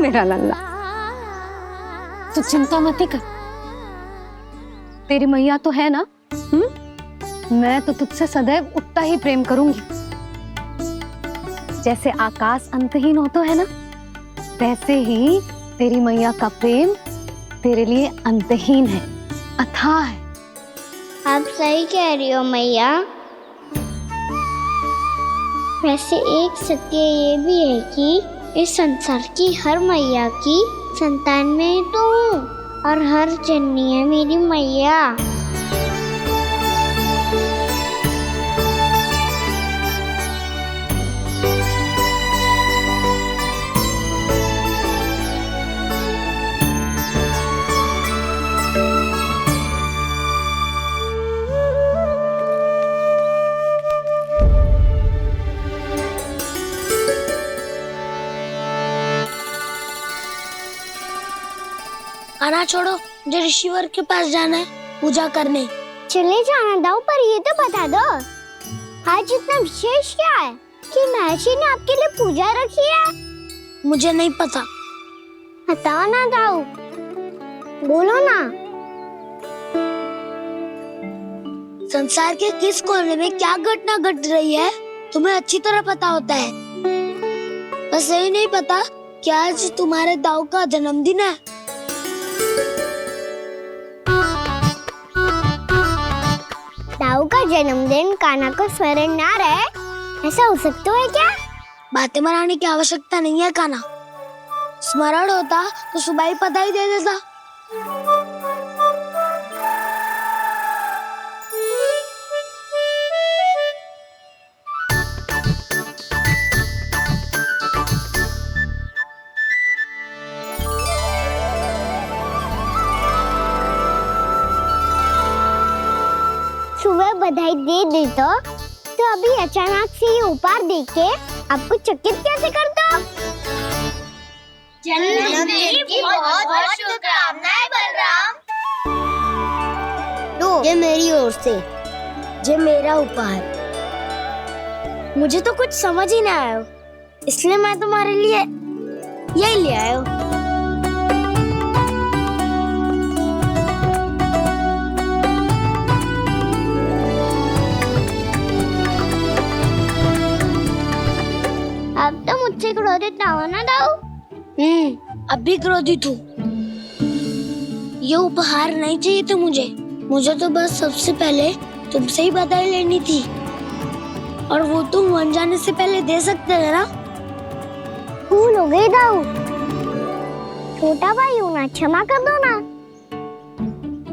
मेरा लल्ला। तू चिंता मत कर, तेरी मैया तो है ना। मैं तो तुझसे सदैव उतना ही प्रेम करूंगी। जैसे आकाश अंतहीन होता है ना, वैसे ही तेरी मैया का प्रेम तेरे लिए अंतहीन है, अथाह है। आप सही कह रही हो मैया। वैसे एक सत्य ये भी है कि इस संसार की हर मैया की संतान में तो हूँ, और हर जननी है मेरी मैया। खाना छोड़ो, मुझे ऋषिवर के पास जाना है पूजा करने। चले जाना दाऊ, पर ये तो बता दो आज इतना विशेष क्या है कि महर्षि ने आपके लिए पूजा रखी है? मुझे नहीं पता। बताओ ना दाऊ, बोलो ना। संसार के किस कोने में क्या घटना घट रही है तुम्हें अच्छी तरह पता होता है। बस यही नहीं पता कि आज तुम्हारे दाऊ का जन्मदिन है। दाऊ का जन्मदिन कान्हा को स्मरण ना रहे, ऐसा हो सकता है क्या? बातें बनाने की आवश्यकता नहीं है कान्हा। स्मरण होता तो सुबह ही पता ही दे देता। सुबह बधाई दे दी तो अभी अचानक से ये उपहार देख के आपको चकित कैसे कर दो? जन्मदिन की बहुत शुभकामनाएं बलराम। लो, ये मेरी ओर से, ये मेरा उपहार। मुझे तो कुछ समझ ही ना आया, इसलिए मैं तुम्हारे लिए यही ले आया हूँ। अब तो मुझसे क्रोधित ना होना दाऊ। अब भी क्रोधित हूँ। ये उपहार नहीं चाहिए था मुझे तो बस सबसे पहले तुमसे ही बधाई लेनी थी, और वो तुम बन जाने से पहले दे सकते थे ना। भूल हो गई दाऊ, छोटा भाई हूँ ना, क्षमा कर दो ना।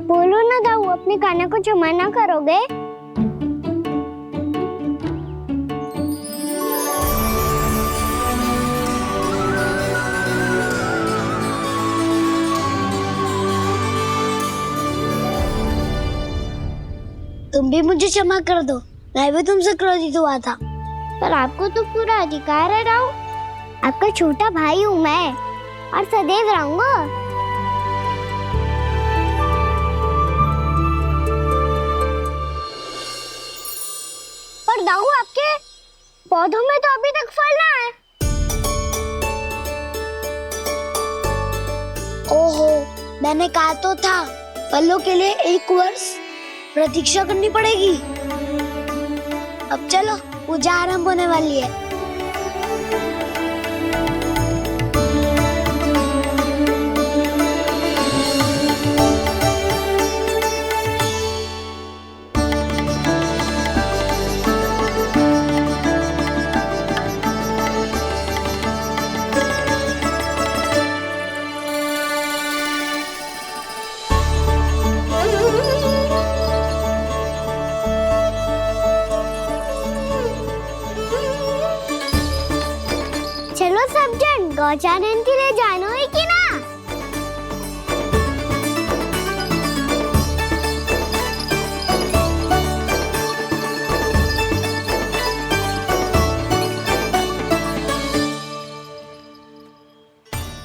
बोलो ना दाऊ, अपने कान्हा को क्षमा ना करोगे? तुम भी मुझे क्षमा कर दो, मैं भी तुमसे क्रोधित हुआ था। पर आपको तो पूरा अधिकार है दाऊ, आपका छोटा भाई हूँ मैं, और सदैव रहूंगा। पर दाऊ, आपके पौधों में तो अभी तक फल ना है। ओहो, मैंने कहा तो था फलों के लिए 1 वर्ष प्रतीक्षा करनी पड़ेगी। अब चलो, पूजा आरंभ होने वाली है। चलो सब जन गौचारण के लिए जानो है कि ना?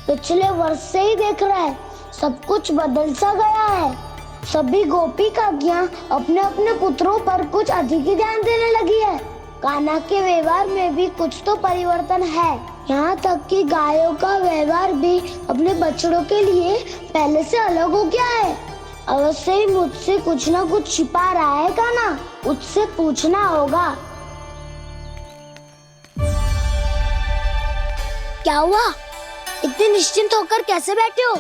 पिछले वर्ष से ही देख रहा है, सब कुछ बदल सा गया है। सभी गोपी काकियां अपने अपने पुत्रों पर कुछ अधिक ही ध्यान देने लगी है। कान्हा के व्यवहार में भी कुछ तो परिवर्तन है, यहाँ तक कि गायों का व्यवहार भी अपने बछड़ों के लिए पहले से अलग हो गया है। अवश्य ही मुझसे कुछ ना कुछ छिपा रहा है कान्हा, उससे पूछना होगा। क्या हुआ? इतने निश्चिंत होकर कैसे बैठे हो?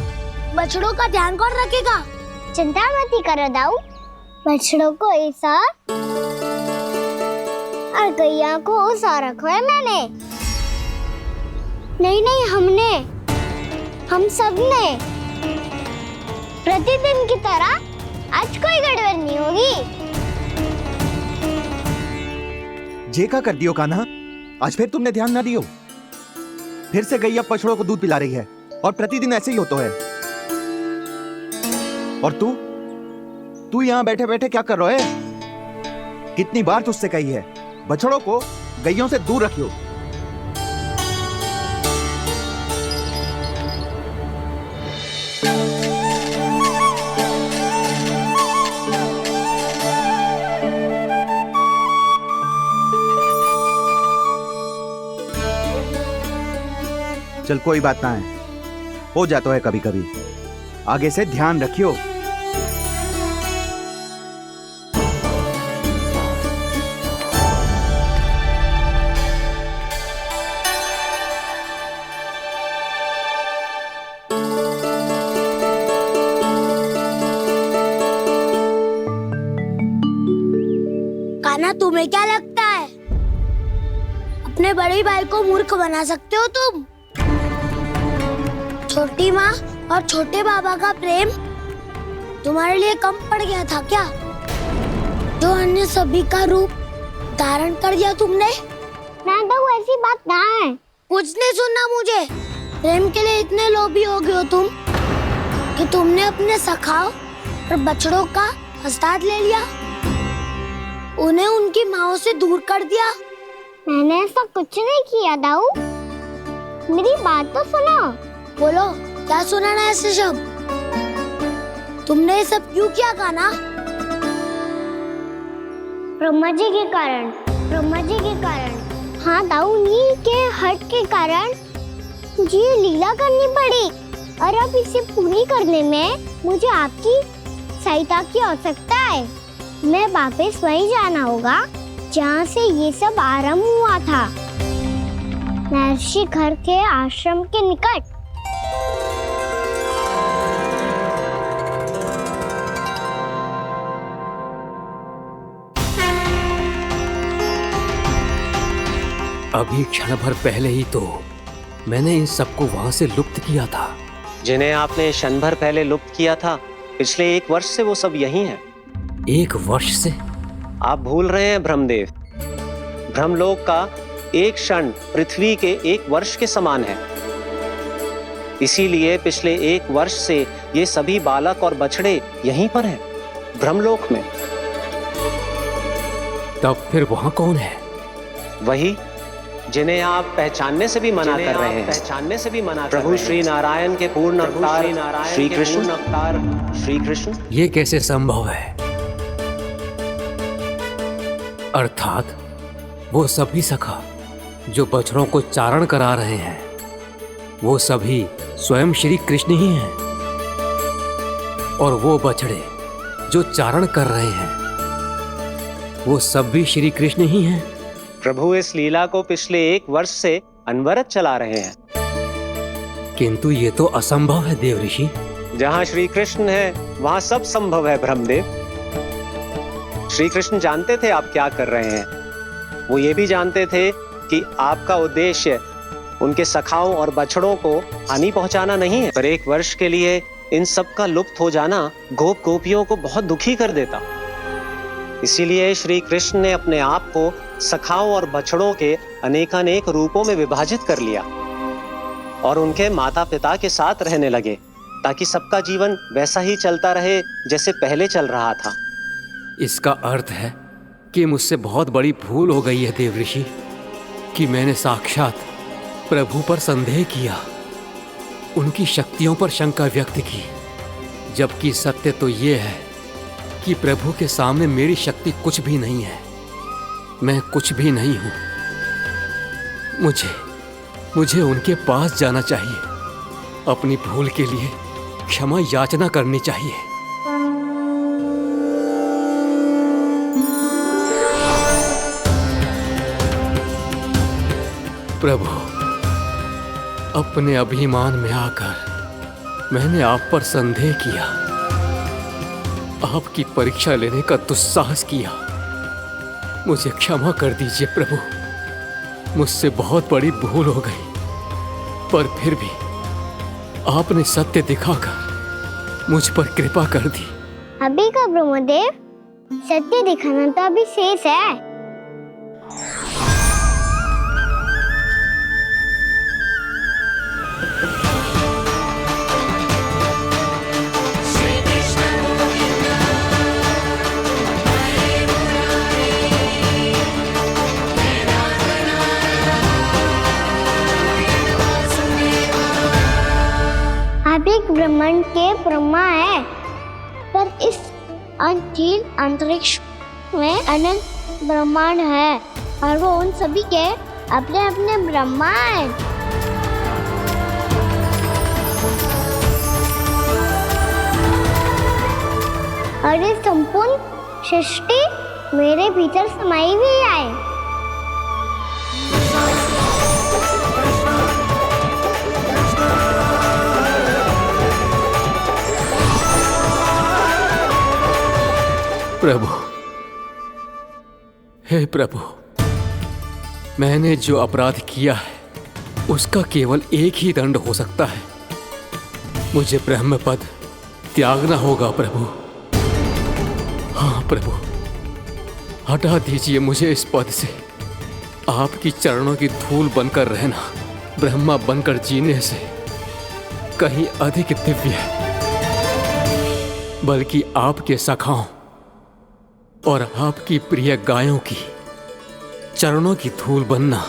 बछड़ों का ध्यान कौन रखेगा? चिंता मत करो दाऊ, बछड़ों को ऐसा और गैया को ऐसा रखा है मैंने। नहीं हमने, हम सब ने प्रतिदिन की तरह आज कोई गड़बड़ नहीं होगी। जे का कर दियो कान्हा, आज फिर तुमने ध्यान ना दियो। फिर से गैया बछड़ों को दूध पिला रही है और प्रतिदिन ऐसे ही होता है। और तू यहाँ बैठे बैठे क्या कर रहा है? कितनी बार तुझसे कही है बछड़ों को गैयों से दूर रखियो। चल कोई बात ना है, हो जाता है कभी कभी। आगे से ध्यान रखियो। कान्हा, तुम्हें क्या लगता है अपने बड़े भाई को मूर्ख बना सकते हो तुम? छोटी माँ और छोटे बाबा का प्रेम तुम्हारे लिए कम पड़ गया था क्या? जो अन्य सभी का रूप धारण कर दिया तुमने? ना तो ऐसी बात ना है। कुछ नहीं सुनना मुझे। प्रेम के लिए इतने लोभी हो गए हो तुम कि तुमने अपने सखाओ और बछड़ों का हस्ताक्षर ले लिया, उन्हें उनकी माँओं से दूर कर दिया। मैंने ऐसा कुछ नहीं किया दाऊ, मेरी बात तो सुनो। बोलो, क्या सुनाना है ऐसे शब्द? तुमने ये सब क्यों किया कान्हा? ब्रह्मा जी के कारण, ब्रह्मा जी के कारण। हाँ दाऊ, नील के हट के कारण मुझे ये लीला करनी पड़ी, और अब इसे पूरी करने में मुझे आपकी सहायता की आवश्यकता है। मैं वापस वहीं जाना होगा जहाँ से ये सब आरंभ हुआ था, महर्षि घर के आश्रम के निकट। अभी क्षण भर पहले ही तो मैंने इन सबको वहां से लुप्त किया था। जिन्हें आपने क्षण भर पहले लुप्त किया था, पिछले 1 वर्ष से वो सब यही हैं। 1 वर्ष से? आप भूल रहे हैं ब्रह्मदेव। ब्रह्मलोक का एक क्षण पृथ्वी के 1 वर्ष के समान है। इसीलिए पिछले 1 वर्ष से ये सभी बालक और बछड़े यहीं पर हैं, ब्रह्मलोक में। तब फिर वहां कौन है? वही जिन्हें आप पहचानने से भी मना कर रहे हैं। प्रभु श्री नारायण के पूर्ण अवतार श्री कृष्ण। ये कैसे संभव है? अर्थात वो सभी सखा जो बछड़ों को चारण करा रहे हैं, वो सभी स्वयं श्री कृष्ण ही हैं। और वो बछड़े जो चारण कर रहे हैं, वो सब भी श्री कृष्ण ही हैं। प्रभु इस लीला को पिछले 1 वर्ष से अनवरत चला रहे हैं। किंतु ये तो असंभव है देव ऋषि। जहाँ श्री कृष्ण है वहाँ सब संभव है ब्रह्मदेव। श्री कृष्ण जानते थे आप क्या कर रहे हैं। वो ये भी जानते थे कि आपका उद्देश्य उनके सखाओं और बछड़ों को हानि पहुंचाना नहीं है। पर 1 वर्ष के लिए इन सब का लुप्त हो जाना गोप गोपियों को बहुत दुखी कर देता। इसीलिए श्री कृष्ण ने अपने आप को सखाओं और बछड़ों के अनेकानेक रूपों में विभाजित कर लिया और उनके माता पिता के साथ रहने लगे, ताकि सबका जीवन वैसा ही चलता रहे जैसे पहले चल रहा था। इसका अर्थ है कि मुझसे बहुत बड़ी भूल हो गई है देव ऋषि, कि मैंने साक्षात प्रभु पर संदेह किया, उनकी शक्तियों पर शंका व्यक्त की, जबकि सत्य तो ये है कि प्रभु के सामने मेरी शक्ति कुछ भी नहीं है। मैं कुछ भी नहीं हूं। मुझे उनके पास जाना चाहिए, अपनी भूल के लिए क्षमा याचना करनी चाहिए। प्रभु, अपने अभिमान में आकर मैंने आप पर संदेह किया, आपकी परीक्षा लेने का दुस्साहस किया। मुझे क्षमा कर दीजिए प्रभु, मुझसे बहुत बड़ी भूल हो गई, पर फिर भी आपने सत्य दिखाकर मुझ पर कृपा कर दी। अभी का ब्रह्मदेव, सत्य दिखाना तो अभी शेष है। आप एक ब्रह्मांड के ब्रह्मा है, पर इस अनंत अंतरिक्ष में अनंत ब्रह्मांड है और वो उन सभी के अपने अपने ब्रह्मा हैं। और ये संपूर्ण सृष्टि मेरे भीतर समाई हुई है। प्रभु, हे प्रभु, मैंने जो अपराध किया है उसका केवल एक ही दंड हो सकता है। मुझे ब्रह्म पद त्यागना होगा प्रभु। हाँ प्रभु, हटा दीजिए मुझे इस पद से। आपकी चरणों की धूल बनकर रहना ब्रह्मा बनकर जीने से कहीं अधिक दिव्य है। बल्कि आपके सखाओं और आपकी प्रिय गायों की चरणों की धूल बनना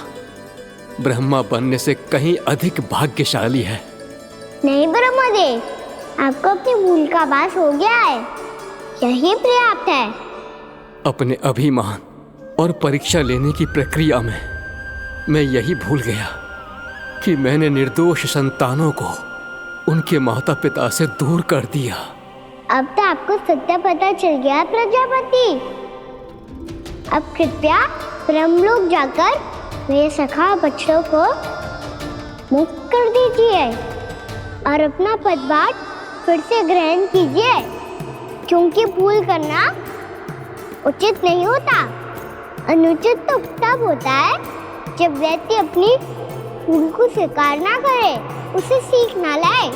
ब्रह्मा बनने से कहीं अधिक भाग्यशाली है। नहीं ब्रह्मदेव, आपको अपनी भूल का आभास हो गया है, यही पर्याप्त है। अपने अभिमान और परीक्षा लेने की प्रक्रिया में मैं यही भूल गया कि मैंने निर्दोष संतानों को उनके माता पिता से दूर कर दिया। अब तो आपको सत्य पता चल गया प्रजापति। अब कृपया ब्रह्मलोक जाकर मेरे सखा बच्चों को मुक्त कर दीजिए और अपना पदभार फिर से ग्रहण कीजिए, क्योंकि भूल करना उचित नहीं होता। अनुचित तो तब होता है जब व्यक्ति अपनी भूल को स्वीकार ना करे, उसे सीख ना लाए।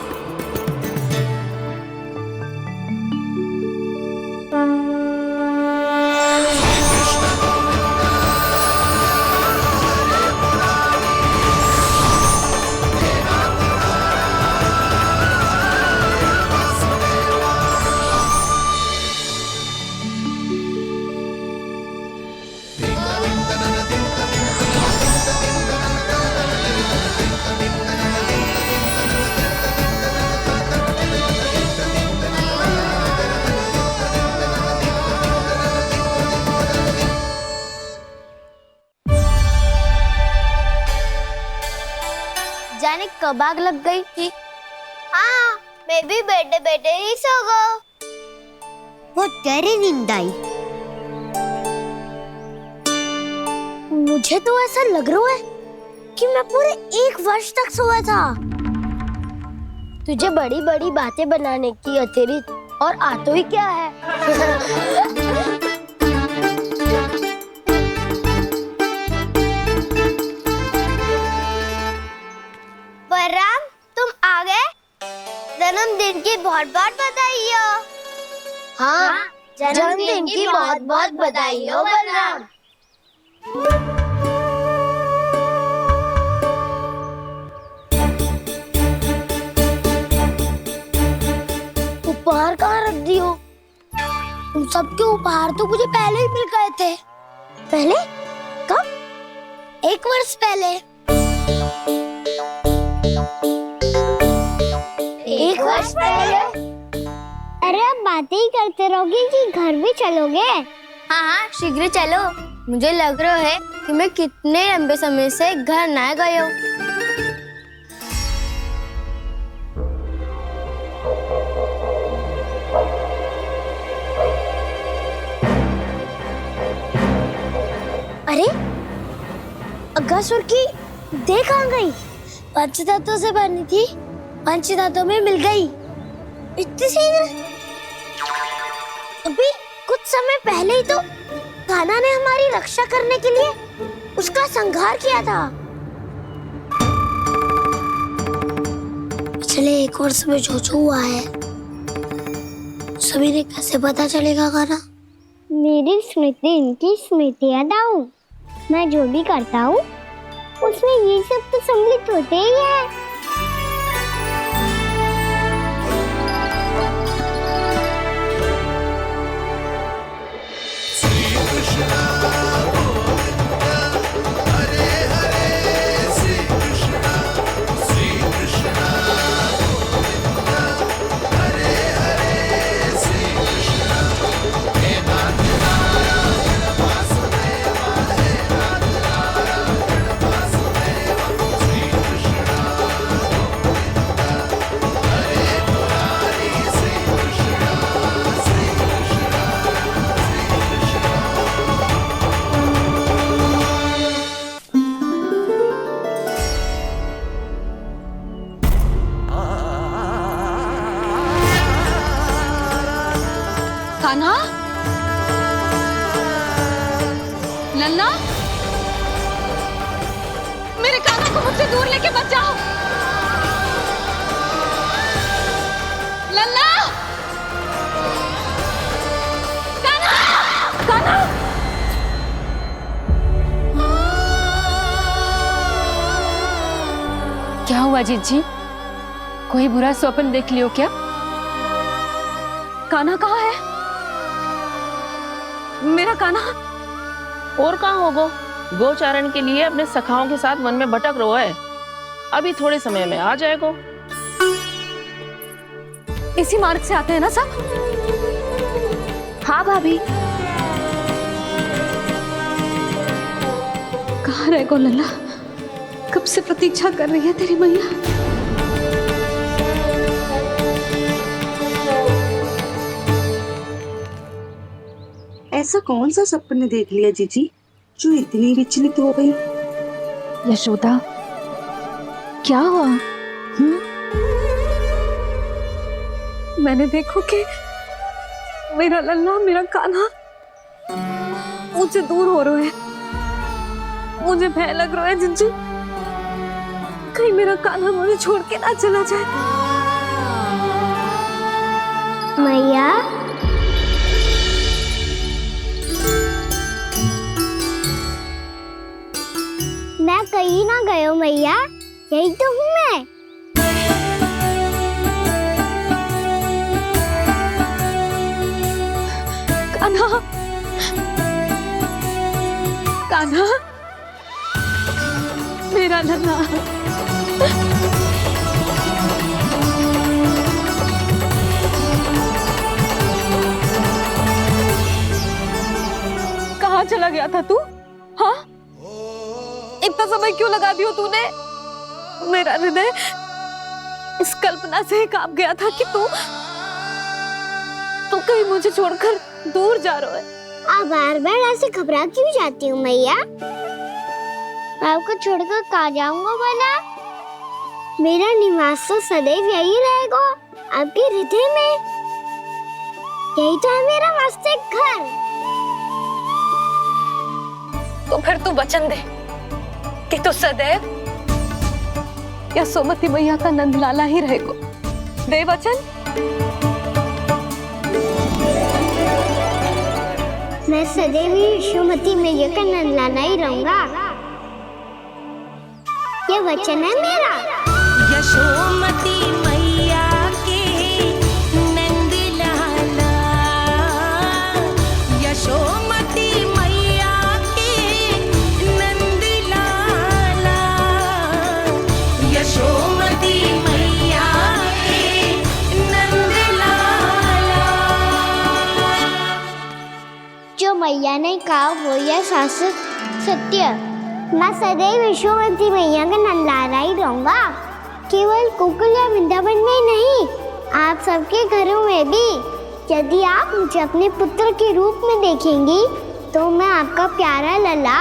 जाने कब आग लग गई थी। हाँ, मैं भी बैठे बैठे ही सो गया। बहुत गहरी नींद आई। मुझे तो ऐसा लग रहा है कि मैं पूरे 1 वर्ष तक सोया था। तुझे बड़ी बड़ी बातें बनाने की अतिरिक्त और आता ही क्या है? बलराम, तुम आ गए? जन्मदिन की बहुत बहुत बधाई हो। हाँ, जन्मदिन की बहुत बहुत बधाई हो बलराम। उपहार कहाँ रख दी हो? तुम सबके उपहार तो मुझे पहले ही मिल गए थे। पहले? कब? 1 वर्ष पहले। 1 वर्ष पहले? अरे अब बातें ही करते रहोगे कि घर भी चलोगे? हाँ हाँ, शीघ्र चलो। मुझे लग रहा है कि मैं कितने लंबे समय से घर ना गई हूँ। बकासुर की देह कहाँ गई? पंचतत्वों से बनी थी, पंचतत्वों में मिल गई। इतनी सी अभी कुछ समय पहले ही तो कान्हा ने हमारी रक्षा करने के लिए उसका संहार किया था। पिछले 1 वर्ष में जो जो हुआ है सभी ने कैसे पता चलेगा कान्हा? मेरी स्मृति इनकी स्मृति है दाऊ। मैं जो भी करता हूँ उसमें ये सब तो सम्मिलित होते ही है। कान्हा, लल्ला, मेरे कान्हा को मुझसे दूर लेके मत जाओ। लल्ला, कान्हा, कान्हा। क्या हुआ जीजी? कोई बुरा स्वप्न देख लियो क्या? कान्हा कहाँ है? मेरा कान्हा? और कहाँ होगो? गोचारण के लिए अपने सखाओं के साथ वन में भटक रहो है। अभी थोड़े समय में आ जाएगो। इसी मार्ग से आते हैं ना सब? हाँ भाभी। कहाँ रह गो लल्ला? कब से प्रतीक्षा कर रही है तेरी मैया। ऐसा कौन सा सपने देख लिया जीजी जो इतनी विचलित हो गई? यशोदा, क्या हुआ? मैंने देखो कि मेरा लल्ला, मेरा कान्हा मुझसे दूर हो रहे हैं। मुझे भय लग रहा है जीजी, कहीं मेरा कान्हा मुझे छोड़ के ना चला जाए। मैया, मैं कहीं ना गयो मैया, यही तो हूँ मैं। कान्हा, कान्हा, मेरा लल्ला। कहाँ चला गया था तू? हाँ, इतना समय क्यों लगा दियो तूने? मेरा हृदय इस कल्पना से ही कांप गया था कि तू कहीं मुझे छोड़कर दूर जा रहा है। आप बार बार ऐसे घबरा क्यों जाती हूँ मैया? आपको छोड़कर कहाँ जाऊंगा भला? मेरा निवास तो सदैव यही रहेगा, आपके हृदय में। यही तो है मेरा वास्तविक घर। तो फिर तू वचन दे कि तू सदैव यशोमती मैया का नंदलाला ही रहेगा। दे वचन। मैं सदैव यशोमती मैया का नंदलाला ही रहूंगा। ये वचन है मेरा। यशोमती मैया के नंदलाला, यशोमती मैया के नंदलाला, यशोमती मैया के नंदलाला। जो मैया ने कहा वो यह शाश्वत सत्य। मैं सदैव यशोमती मैया का नंदलाला ही रहूंगा। केवल गोकुल या वृंदावन में नहीं, आप सबके घरों में भी। यदि आप मुझे अपने पुत्र के रूप में देखेंगी तो मैं आपका प्यारा लल्ला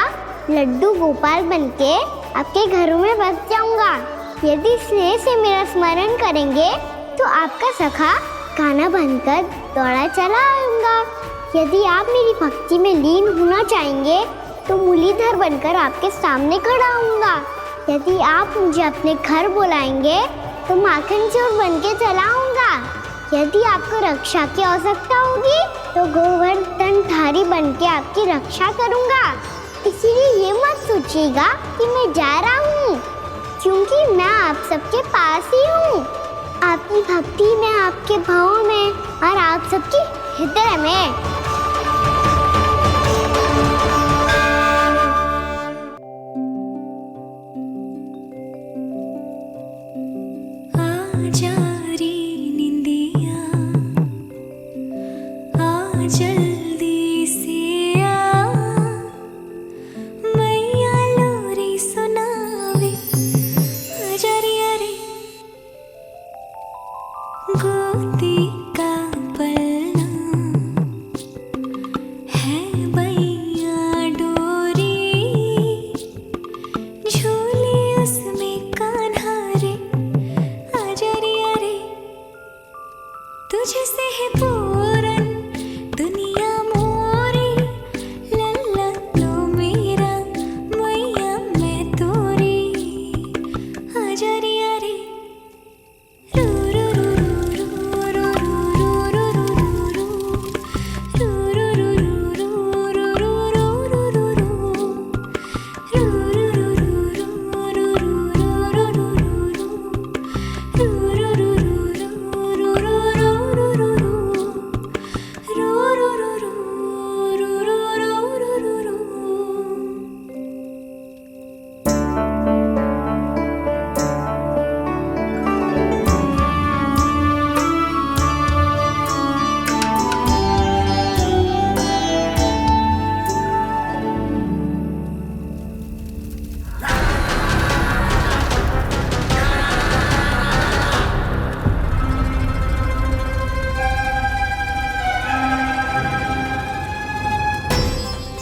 लड्डू गोपाल बनके आपके घरों में बस जाऊंगा। यदि स्नेह से मेरा स्मरण करेंगे तो आपका सखा खाना बनकर दौड़ा चला आऊंगा। यदि आप मेरी भक्ति में लीन होना चाहेंगे तो मुरलीधर बनकर आपके सामने खड़ा होऊंगा। यदि आप मुझे अपने घर बुलाएंगे तो माखन चोर बनके चला आऊंगा। यदि आपको रक्षा की आवश्यकता होगी तो गोवर्धन धारी बनके आपकी रक्षा करूंगा। इसीलिए ये मत सोचिएगा कि मैं जा रहा हूँ, क्योंकि मैं आप सबके पास ही हूँ, आपकी भक्ति में, आपके भाव में और आप सबके हृदय में। आजा रे निंदिया, आ जल्दी से आ, मैया लोरी सुनावे, आजा रे गोदी का पलना है बैया डोरी, झूले उसमें कान्हा रे, आजा रे तुझसे है पूरन दुनिया मोरी, लल्ला तो मेरा मैया मैं तोरी, आजा रे रू रू रू रू रू रू रू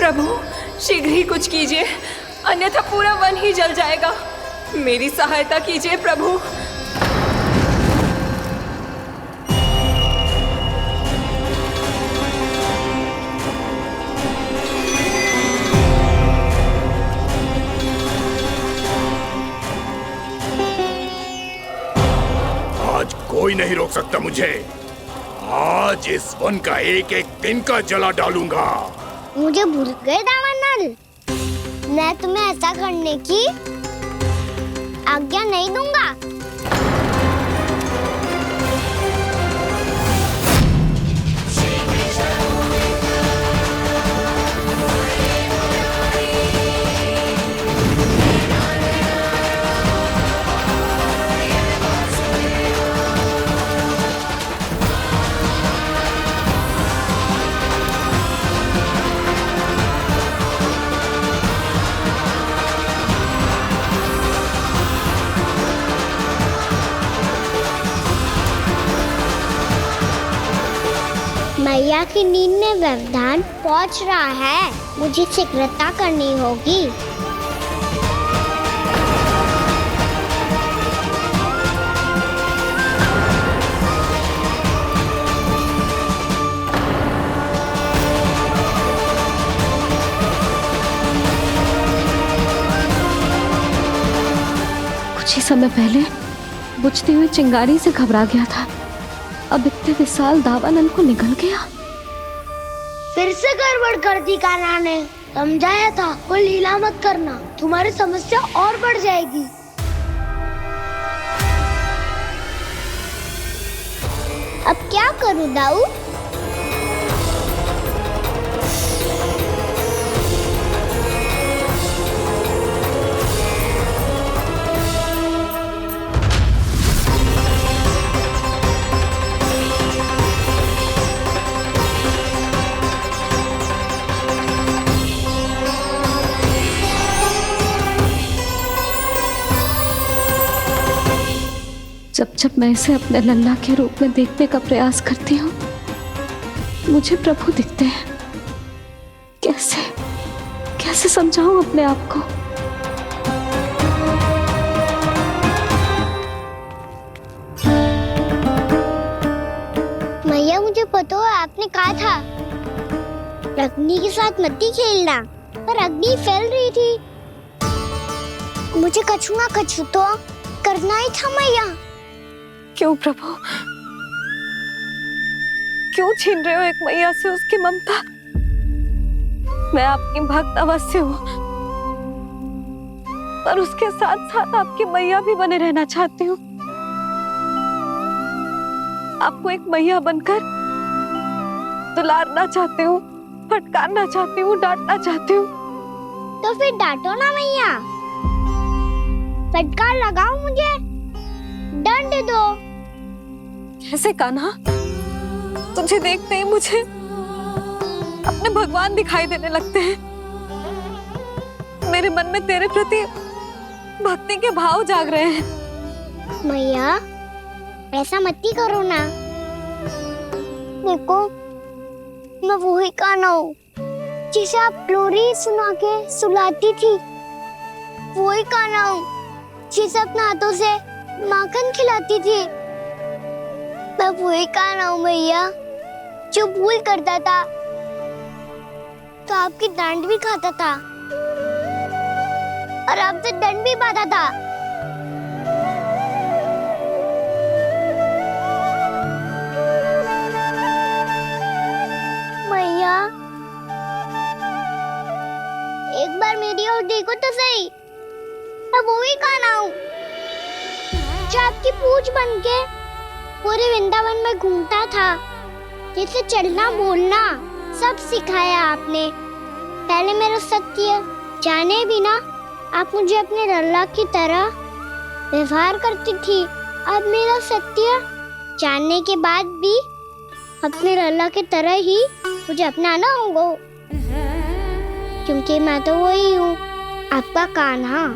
प्रभु शीघ्र ही कुछ कीजिए, अन्यथा पूरा वन ही जल जाएगा। मेरी सहायता कीजिए प्रभु। आज कोई नहीं रोक सकता मुझे। आज इस वन का एक एक दिन का जला डालूंगा। मुझे भूल गए दावानल, मैं तुम्हें ऐसा करने की आज्ञा नहीं दूंगा। मैया की नींद में व्यवधान पहुंच रहा है, मुझे शीघ्रता करनी होगी। कुछ ही समय पहले बुझती हुई चिंगारी से घबरा गया था, अब इतने विशाल दावानल को निगल गया। फिर से गड़बड़ कर दी कान्हा ने। समझाया था कोई लीला मत करना, तुम्हारी समस्या और बढ़ जाएगी। अब क्या करूं दाऊ? जब जब मैं इसे अपने लल्ला के रूप में देखने का प्रयास करती हूँ, मुझे प्रभु दिखते हैं। कैसे कैसे समझाऊं अपने आप को? मैया मुझे पता है आपने कहा था अग्नि के साथ मत ही खेलना, पर अग्नि फैल रही थी। मुझे कछु ना कछु तो करना ही था मैया। क्यों प्रभु, क्यों छीन रहे हो एक मैया से उसकी ममता? मैं आपकी भक्त अवश्य हूँ, पर उसके साथ साथ आपकी मैया भी बने रहना चाहती हूँ। आपको एक मैया बनकर दुलारना चाहती हूँ, फटकारना चाहती हूँ, डांटना चाहती हूँ। तो फिर डांटो ना मैया, फटकार लगाओ, मुझे दंड दो। कैसे कान्हा? तुझे देखते ही मुझे अपने भगवान दिखाई देने लगते हैं। मेरे मन में तेरे प्रति भक्ति के भाव जाग रहे हैं। मैया ऐसा मत ही करो ना। देखो मैं वही कान्हा हूँ जिसे आप लोरी सुना के सुलाती थी। वही कान्हा हूँ जिसे अपने हाथों से माखन खिलाती थी। मैं वही कान्हा हूँ मैया जो भूल करता था तो आपकी डांट भी खाता था और आपसे दंड भी पाता था। मैया एक बार मेरी ओर देखो तो सही, मैं वो ही कान्हा हूँ जो आपकी पूछ बनके पूरे वृंदावन में घूमता था। जैसे चलना बोलना सब सिखाया आपने। पहले मेरा सत्य जाने बिना आप मुझे अपने लल्ला की तरह व्यवहार करती थी। अब मेरा सत्य जानने के बाद भी अपने लल्ला की तरह ही मुझे अपनाना होगा, क्योंकि मैं तो वही हूँ, आपका कान्हा।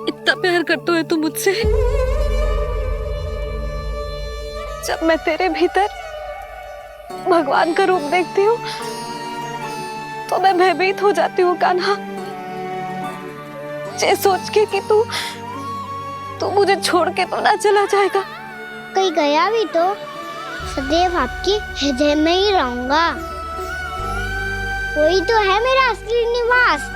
इतना प्यार करते हो तुम मुझसे? जब मैं तेरे भीतर भगवान का रूप देखती हूँ तो मैं भयभीत हो जाती हूँ कान्हा। ये सोच के कि तू मुझे छोड़ के तो ना चला जाएगा। कहीं गया भी तो सदैव आपके हृदय में ही रहूंगा। वही तो है मेरा असली निवास।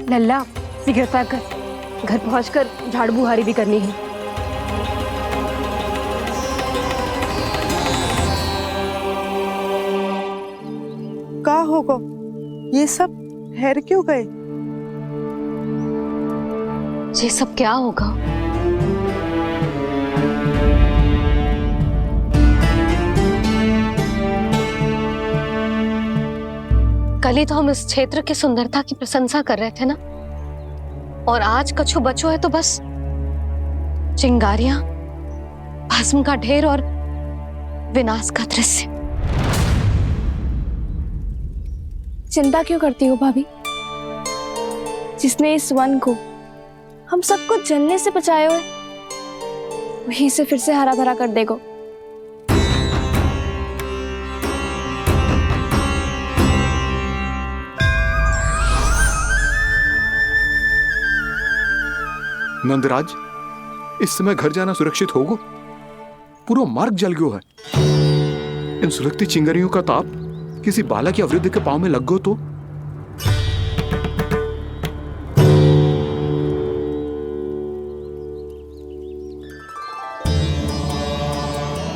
लल्ला सिगरेट पैक कर। घर पहुंचकर झाड़ू बुहारी भी करनी है। का होगा ये सब ठहर क्यों गए? ये सब क्या होगा? कल ही तो हम इस क्षेत्र की सुंदरता की प्रशंसा कर रहे थे ना, और आज कछु बचो है तो बस चिंगारियां, भस्म का ढेर और विनाश का दृश्य। चिंता क्यों करती हो भाभी? जिसने इस वन को हम सबको जलने से बचाए हुए, वही से फिर से हरा भरा कर देगा। नंदराज, इस समय घर जाना सुरक्षित होगा? पूरा मार्ग जल गयो है। इन सुलगती चिंगारियों का ताप किसी बालक या वृद्ध के पांव में लग गयो तो?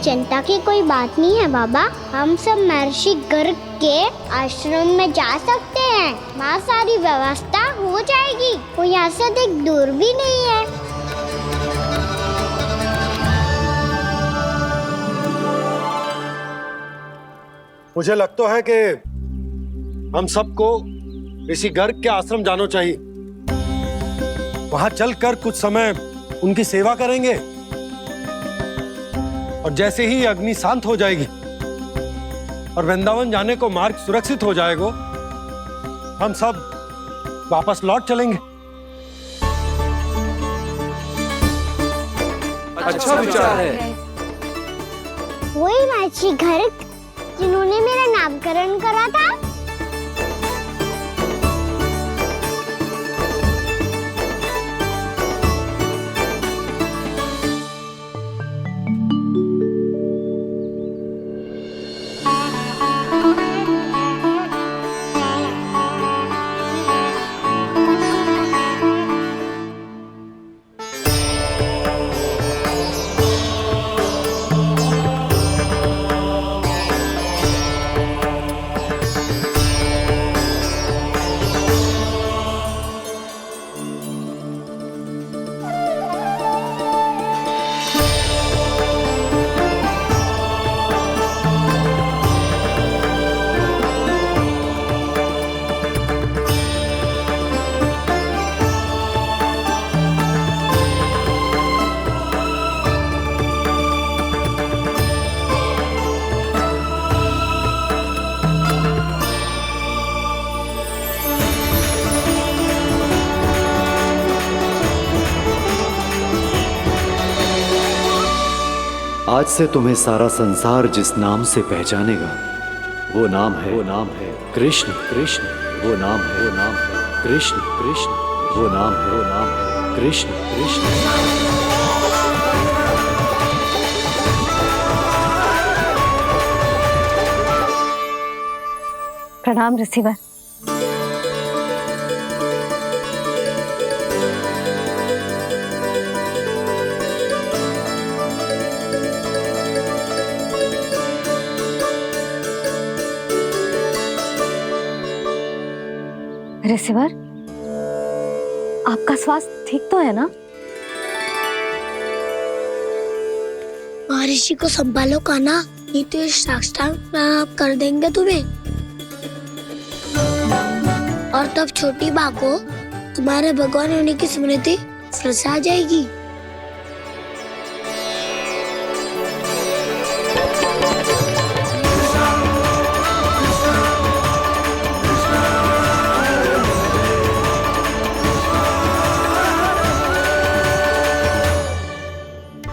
चिंता की कोई बात नहीं है बाबा, हम सब महर्षि गर्ग के आश्रम में जा सकते हैं। वहाँ सारी व्यवस्था हो जाएगी, वो यहाँ से अधिक दूर भी नहीं है। मुझे लगता है कि हम सबको ऋषि गर्ग के आश्रम जाना चाहिए। वहां चलकर कुछ समय उनकी सेवा करेंगे, और जैसे ही अग्नि शांत हो जाएगी और वृंदावन जाने को मार्ग सुरक्षित हो जाएगा, हम सब वापस लौट चलेंगे। अच्छा विचार है। वही महर्षि गर्ग जिन्होंने मेरा नामकरण करा था। आज से तुम्हें सारा संसार जिस नाम से पहचानेगा, वो नाम है कृष्ण। कृष्ण वो नाम है कृष्ण। कृष्ण वो नाम है कृष्ण। कृष्ण। प्रणाम ऋषिवर। ऋषिवर, आपका स्वास्थ्य ठीक तो है ना? महर्षि को संभालो कान्हा, नहीं तो ये साक्षात कर देंगे तुम्हें। और तब छोटी बा को तुम्हारे भगवान होने की स्मृति फिर से आ जाएगी।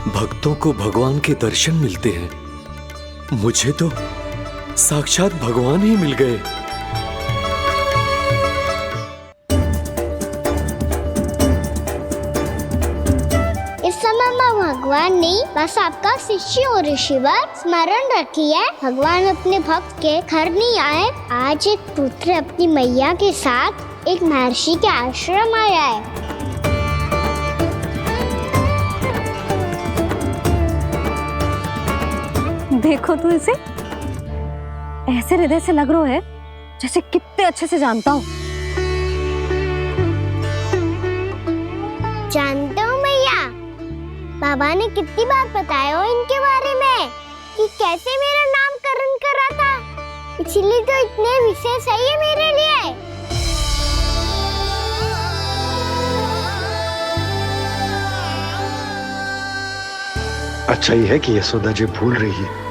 भक्तों को भगवान के दर्शन मिलते हैं। मुझे तो साक्षात भगवान ही मिल गए। इस समय मैं भगवान नहीं, बस आपका शिष्य हूँ ऋषिवर। स्मरण रखिए, भगवान अपने भक्त के घर नहीं आए। आज एक पुत्र अपनी मैया के साथ एक महर्षि के आश्रम आया है। देखो तो इसे, ऐसे हृदय से लग रहा है जैसे कितने अच्छे से जानता हूँ। जानते हो भैया, बाबा ने कितनी बार बताया हो इनके बारे में कि कैसे मेरा नामकरण करा था, इसलिए तो इतने विशेष है ये मेरे लिए। अच्छा ही है कि यशोदा जी भूल रही है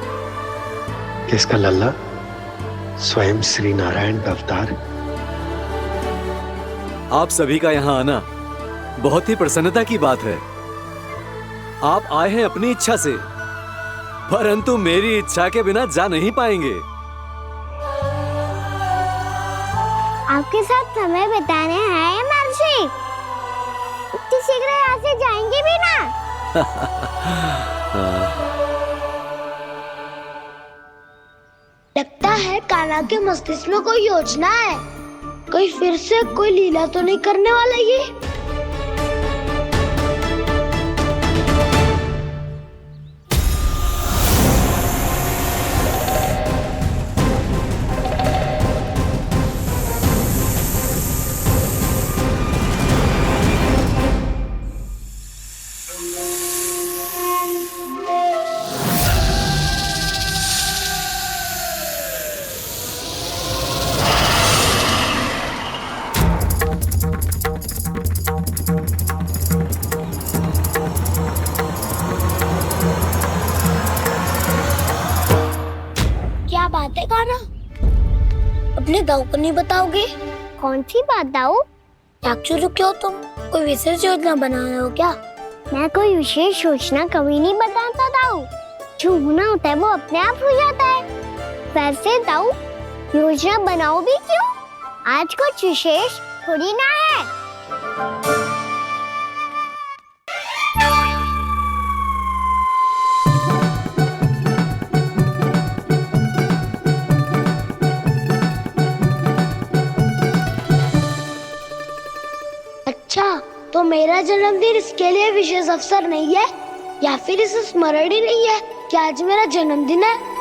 कि इसका लल्ला स्वयं श्री नारायण का अवतार है। आप सभी का यहाँ आना बहुत ही प्रसन्नता की बात है। आप आए हैं अपनी इच्छा से, परंतु मेरी इच्छा के बिना जा नहीं पाएंगे। आपके साथ समय बिताने आए महर्षि, इतनी शीघ्र यहाँ से जाएंगे भी ना? लगता है कान्हा के मस्तिष्क में कोई योजना है, कोई फिर से कोई लीला तो नहीं करने वाला ये। क्या बात है कान्हा, अपने दाऊ को नहीं बताओगे? कौन सी बात दाऊ? याक्षुरु क्यों तुम कोई विशेष योजना बना रहे हो क्या? मैं कोई विशेष योजना कभी नहीं बताता दाऊ, जो होना होता है वो अपने आप हो जाता है। वैसे दाऊ, योजना बनाओ भी क्यों? आज कुछ विशेष थोड़ी ना है। अच्छा, तो मेरा जन्मदिन इसके लिए विशेष अवसर नहीं है, या फिर इसे स्मरण ही नहीं है कि आज मेरा जन्मदिन है?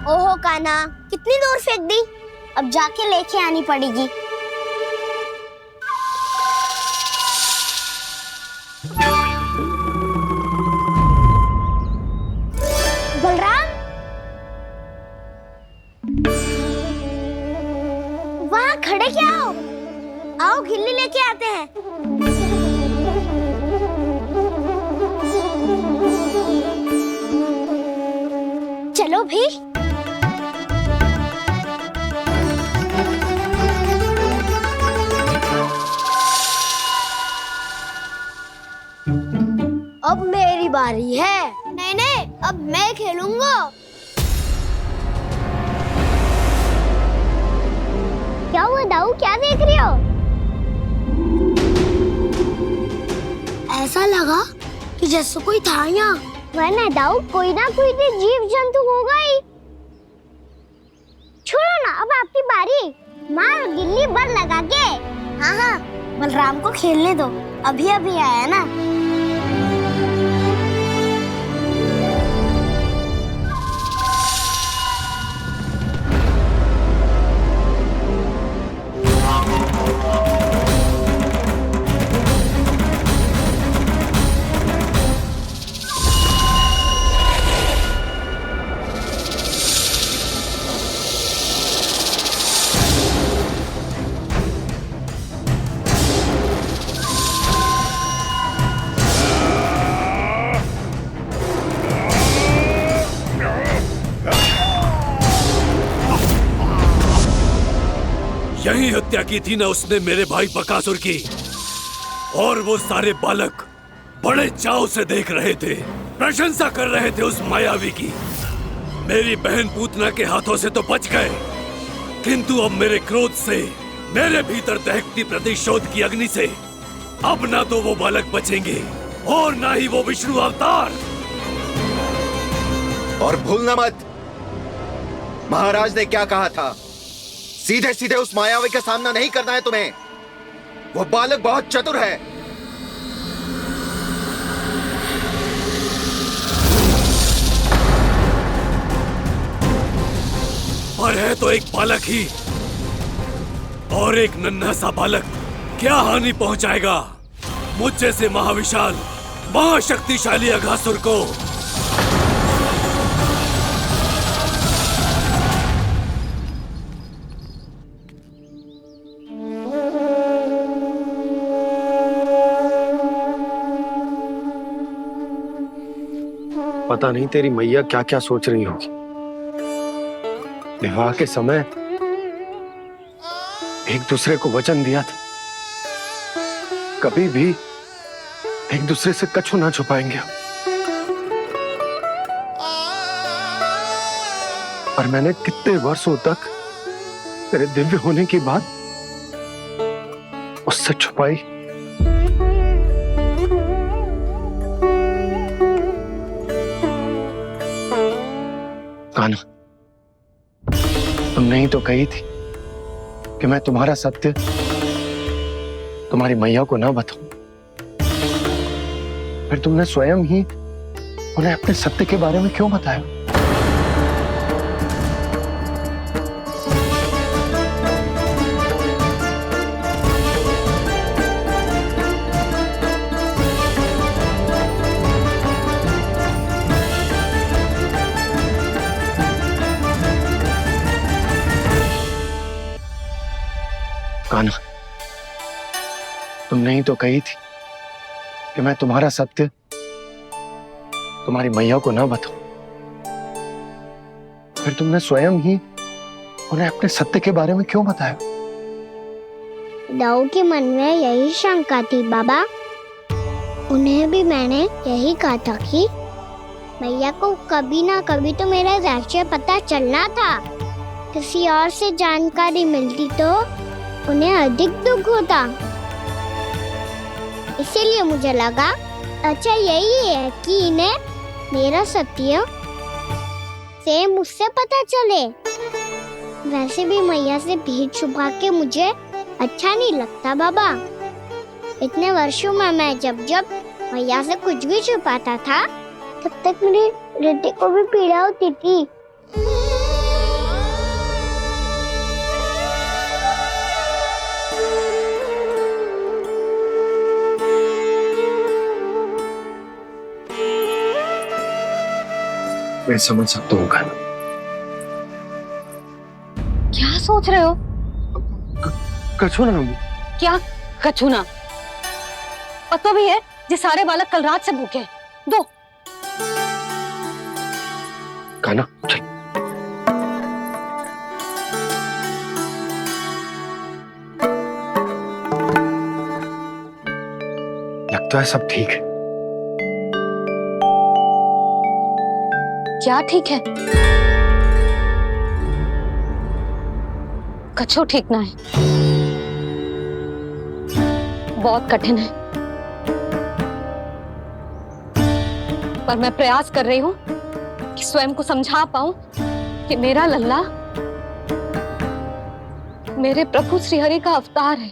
ओहो कान्हा, कितनी दूर फेंक दी, अब जाके लेके आनी पड़ेगी। बलराम, वहाँ खड़े क्या हो? आओ खिल्ली लेके आते हैं। चलो भी। अब मेरी बारी है। नहीं नहीं, अब मैं खेलूंगा। क्या हुआ दाऊ, क्या देख रही हो? ऐसा लगा कि जैसे कोई था यहाँ। वरना दाऊ, कोई ना कोई तो जीव जंतु होगा ही। छोड़ो ना, अब आपकी बारी। मार गिल्ली बर लगा के। हाँ हाँ, बलराम को खेलने दो, अभी अभी आया ना। यही हत्या की थी ना उसने मेरे भाई बकासुर की, और वो सारे बालक बड़े चाव से देख रहे थे, प्रशंसा कर रहे थे उस मायावी की। मेरी बहन पूतना के हाथों से तो बच गए, किंतु अब मेरे क्रोध से, मेरे भीतर दहकती प्रतिशोध की अग्नि से अब ना तो वो बालक बचेंगे और ना ही वो विष्णु अवतार। और भूलना मत, महाराज ने क्या कहा था, सीधे सीधे उस मायावी का सामना नहीं करना है तुम्हें। वो बालक बहुत चतुर है। पर है तो एक बालक ही, और एक नन्हा सा बालक क्या हानि पहुंचाएगा मुझ जैसे महाविशाल महाशक्तिशाली अघासुर को। पता नहीं तेरी मैया क्या क्या सोच रही होगी। विवाह के समय एक दूसरे को वचन दिया था, कभी भी एक दूसरे से कछु ना छुपाएंगे। और मैंने कितने वर्षों तक तेरे दिव्य होने की बात उससे छुपाई। कान्हा, तुमने ही तो कही थी कि मैं तुम्हारा सत्य तुम्हारी मैया को ना बताऊं। फिर तुमने स्वयं ही उन्हें अपने सत्य के बारे में क्यों बताया? कान्हा, तुमने ही तो कही थी कि मैं तुम्हारा सत्य तुम्हारी मैया को ना बताऊं। फिर तुमने स्वयं ही उन्हें अपने सत्य के बारे में क्यों बताया? दाऊ के मन में यही शंका थी बाबा। उन्हें भी मैंने यही कहा था कि मैया को कभी ना कभी तो मेरा रहस्य पता चलना था। किसी और से जानकारी मिलती तो उन्हें अधिक दुख होता। इसीलिए मुझे लगा अच्छा यही है कि इन्हें मेरा सत्य से मुझसे पता चले। वैसे भी मैया से भेद छुपा के मुझे अच्छा नहीं लगता बाबा। इतने वर्षों में मैं जब जब मैया से कुछ भी छुपाता था तब तक मेरी रिद्धि को भी पीड़ा होती थी। मैं समझ सकता हूँ कान्हा। क्या सोच रहे हो? कछु ना। क्या कछु ना? पता भी है ये सारे बालक कल रात से भूखे हैं। दो। कान्हा चल। लगता है सब ठीक है। क्या ठीक है? कछु ठीक ना है, बहुत कठिन है। पर मैं प्रयास कर रही हूं कि स्वयं को समझा पाऊं कि मेरा लल्ला मेरे प्रभु श्रीहरि का अवतार है।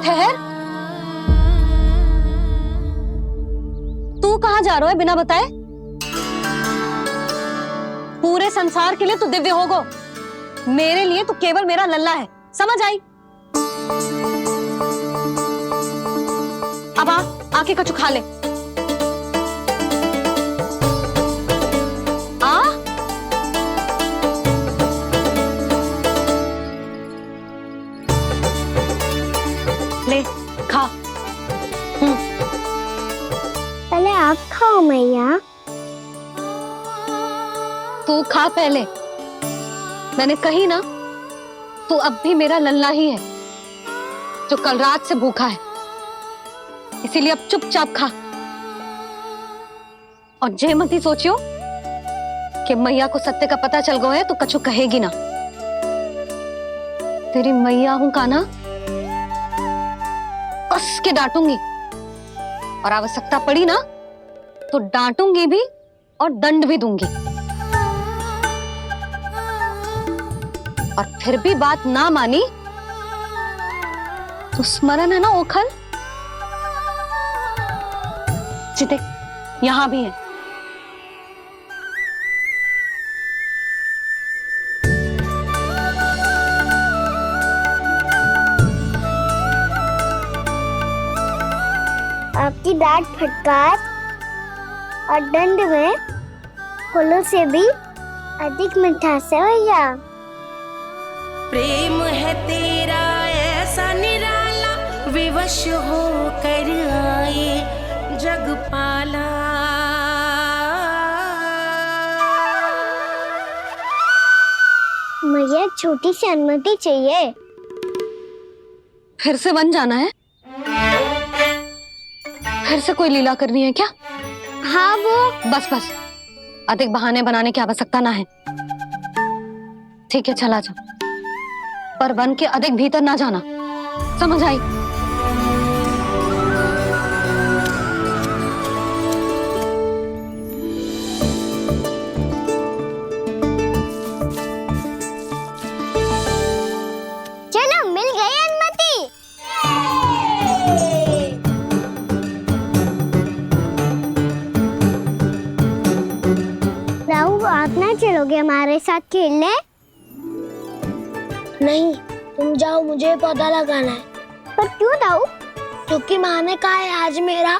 ठहर, तू कहाँ जा रहा है बिना बताए? पूरे संसार के लिए तू दिव्य होगो, मेरे लिए तू केवल मेरा लल्ला है। समझ आई? अब आके कछु खा ले। आ ले खा। पहले आप खाओ मैया। तू खा पहले। मैंने कही ना, तू अब भी मेरा लल्ला ही है जो कल रात से भूखा है। इसीलिए अब चुपचाप खा। और जे मत ही सोचियो कि मैया को सत्य का पता चल गया है तो कछु कहेगी ना। तेरी मैया हूं कान्हा, कस के डांटूंगी और आवश्यकता पड़ी ना तो डांटूंगी भी और दंड भी दूंगी। और फिर भी बात ना मानी तो स्मरण है ना ओखल, जिते यहां भी है। आपकी डांट फटकार और दंड में फूलों से भी अधिक मिठास है भैया। प्रेम है तेरा ऐसा निराला, विवश हो कर आए जग पाला। मुझे छोटी सी अनुमति चाहिए। फिर से वन जाना है? फिर से कोई लीला करनी है क्या? हाँ वो बस बस, अधिक बहाने बनाने की आवश्यकता ना है। ठीक है चला जा, पर वन के अधिक भीतर ना जाना, समझ आई? चलो मिल गई अनुमति। राहु आप ना चलोगे हमारे साथ खेलने? नहीं, तुम जाओ, मुझे पौधा लगाना है। पर क्यों दाऊ? क्योंकि माँ ने कहा है आज मेरा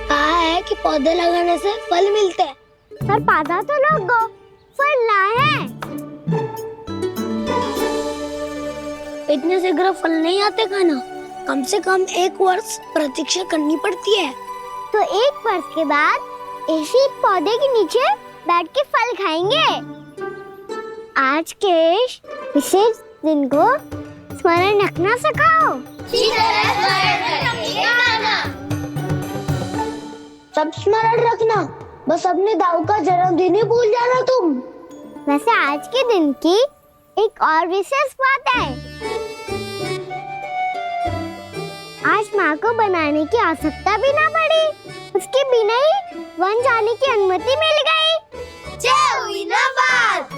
कहा है कि पौधे लगाने से फल मिलते हैं। पर पौधा तो लगो, फल ना है। इतने शीघ्र फल नहीं आते खाना, कम से कम 1 वर्ष प्रतीक्षा करनी पड़ती है। तो 1 वर्ष के बाद इसी पौधे के नीचे बैठ के फल खाएंगे। आज के विशेष दिन को स्मरण रखना सिखाओ। सब स्मरण रखना, बस अपने दाऊ का जन्मदिन ही भूल जाना तुम। वैसे आज के दिन की एक और विशेष बात है। आज माँ को बनाने की आवश्यकता भी ना पड़ी, उसके बिना ही वन जाने की अनुमति मिल गई। जय हुई ना बात।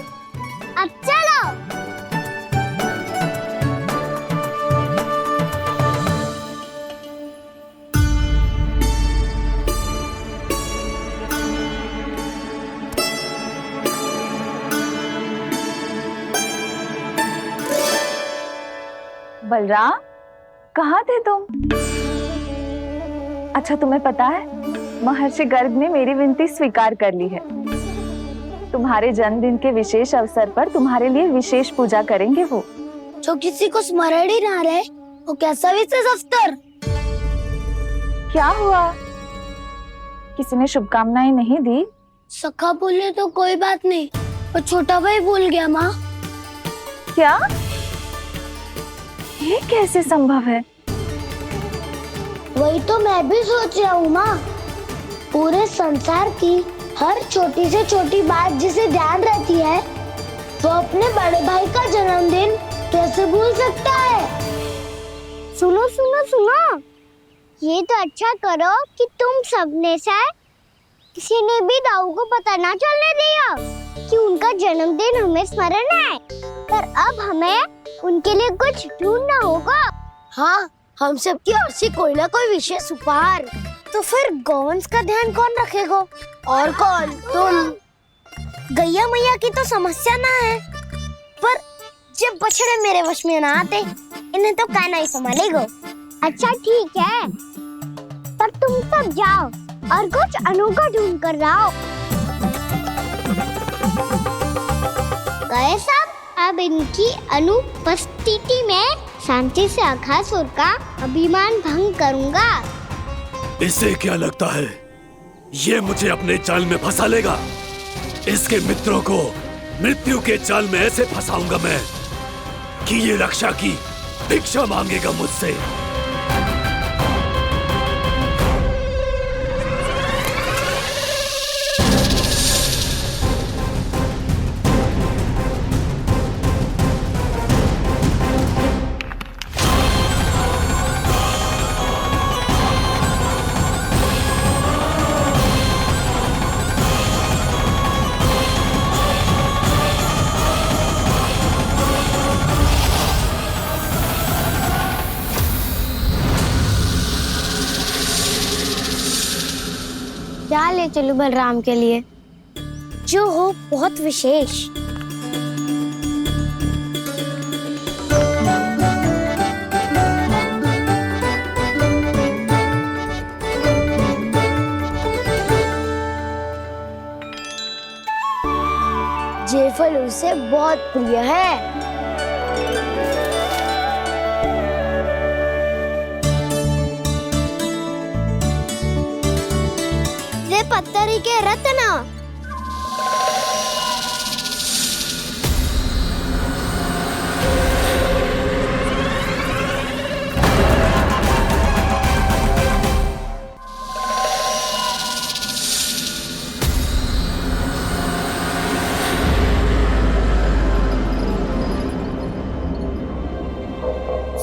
अब चलो। बलराम, कहाँ थे तुम? अच्छा तुम्हें पता है, महर्षि गर्ग ने मेरी विनती स्वीकार कर ली है। तुम्हारे जन्मदिन के विशेष अवसर पर तुम्हारे लिए विशेष पूजा करेंगे वो। जो किसी को स्मरण ही ना रहे, वो कैसा विशेष अवसर? क्या हुआ? किसी ने शुभकामनाएं नहीं दी? सखा बोले तो कोई बात नहीं, पर छोटा भाई भूल गया माँ। क्या? ये कैसे संभव है? वही तो मैं भी सोच रहा हूँ माँ। पूरे संसार की हर छोटी से छोटी बात जिसे ध्यान रहती है, वो अपने बड़े भाई का जन्मदिन कैसे भूल सकता है? सुनो सुनो सुनो, ये तो अच्छा करो कि तुम सबने से किसी ने भी दाऊ को पता ना चलने दिया कि उनका जन्मदिन हमें स्मरण है। पर अब हमें उनके लिए कुछ ढूंढना होगा। हाँ, हम सबकी ओर से कोई ना कोई विशेष उपहार। तो फिर गौवंश का ध्यान कौन रखेगा? और कौन? तुम। गैया मैया की तो समस्या ना है, पर जब बछड़े मेरे वश में ना आते, इन्हें तो कान्हा ही संभालेगा। अच्छा ठीक है, पर तुम सब जाओ और कुछ अनोखा ढूंढ कर लाओ। गए सब? अब इनकी अनुपस्थिति में शांति से अघासुर का अभिमान भंग करूंगा। इसे क्या लगता है ये मुझे अपने जाल में फंसा लेगा? इसके मित्रों को मृत्यु के जाल में ऐसे फंसाऊंगा मैं कि ये रक्षा की भिक्षा मांगेगा मुझसे। ले चलूं बलराम के लिए, जो हो बहुत विशेष। ये फल उसे बहुत प्रिय है। ये पत्थरी के रत्न।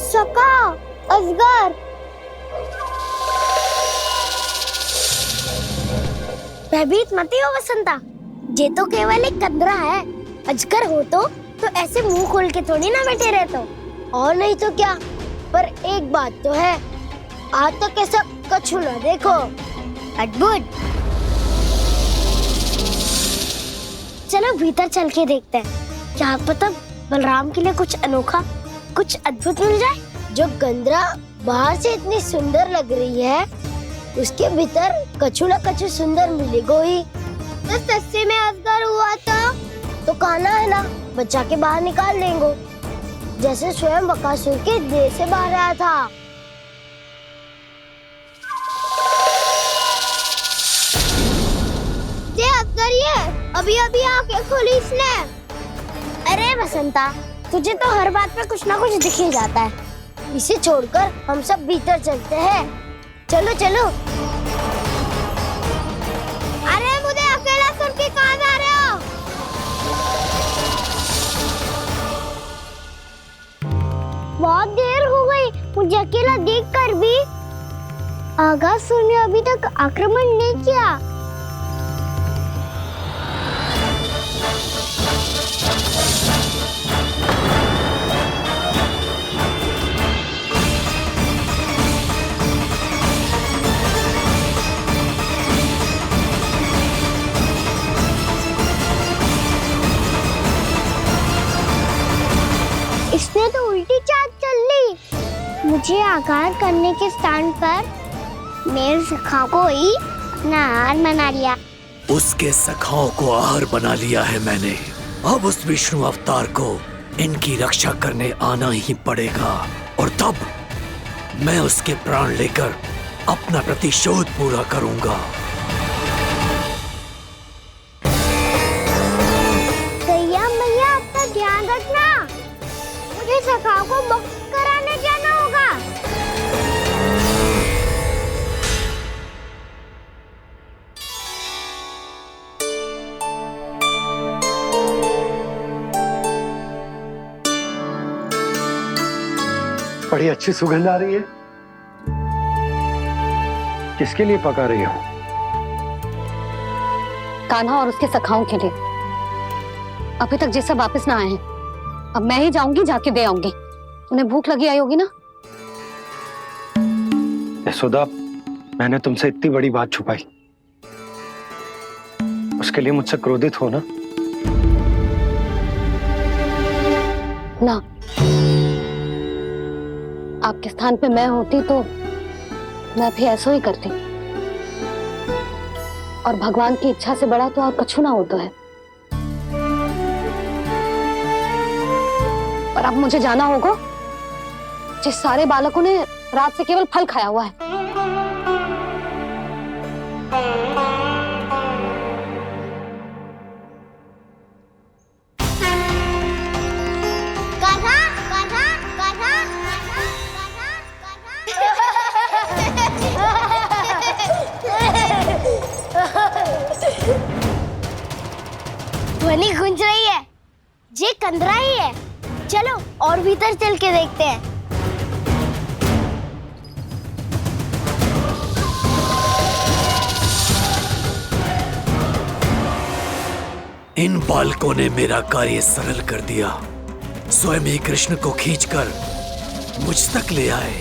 सका, अजगर। भयभीत मत हो वसंता, ये तो केवल एक कंदरा है। अजगर हो तो ऐसे मुंह खोल के थोड़ी ना बैठे रहते। और नहीं तो क्या, पर एक बात तो है, आज तक ऐसा कछु ना देखो। अद्भुत। चलो भीतर चल के देखते हैं, क्या पता बलराम के लिए कुछ अनोखा, कुछ अद्भुत मिल जाए। जो गंदरा बाहर से इतनी सुंदर लग रही है, उसके भीतर कछु न कछु सुंदर मिलेगा ही। तो सस्ते में अजगर हुआ तो कहना है ना, बच्चा के बाहर निकाल देंगे, जैसे स्वयं बकासुर के देह से बाहर आया था। ये अजगर ये अभी अभी आके खोली इसने। अरे बसंता, तुझे तो हर बात पे कुछ ना कुछ दिख ही जाता है। इसे छोड़कर हम सब भीतर चलते हैं। चलो चलो। अरे मुझे अकेला सुन के कहाँ जा रहे हो? बहुत देर हो गई, मुझे अकेला देखकर भी। आगासुर ने अभी तक आक्रमण नहीं किया। इसने तो उल्टी चाल चल ली। मुझे आघात करने के स्थान पर मेरे सखा को ही अपना आहार बना लिया। उसके सखाओं को आहार बना लिया है मैंने। अब उस विष्णु अवतार को इनकी रक्षा करने आना ही पड़ेगा, और तब मैं उसके प्राण लेकर अपना प्रतिशोध पूरा करूंगा। गैया मैया, अपना ध्यान रखना। मुझे सखा को मुक्त कराने जाना होगा। बड़ी अच्छी सुगंध आ रही है। किसके लिए पका रही हो? कान्हा और उसके सखाओं के लिए। अभी तक जैसा वापस ना आए हैं, अब मैं ही जाऊंगी, जाके दे आऊंगी। उन्हें भूख लगी आई होगी ना। यशोदा, मैंने तुमसे इतनी बड़ी बात छुपाई, उसके लिए मुझसे क्रोधित हो ना? ना, आपके स्थान पे मैं होती तो मैं भी ऐसा ही करती। और भगवान की इच्छा से बड़ा तो और कछु ना होता है। पर अब मुझे जाना होगा। जिस सारे बालकों ने रात से केवल फल खाया हुआ है। कान्हा, कान्हा, कान्हा, ध्वनि गूंज रही है। ये कंदरा ही है। चलो और भीतर चल के देखते हैं। इन बालकों ने मेरा कार्य सरल कर दिया। स्वयं ही कृष्ण को खींचकर मुझ तक ले आए।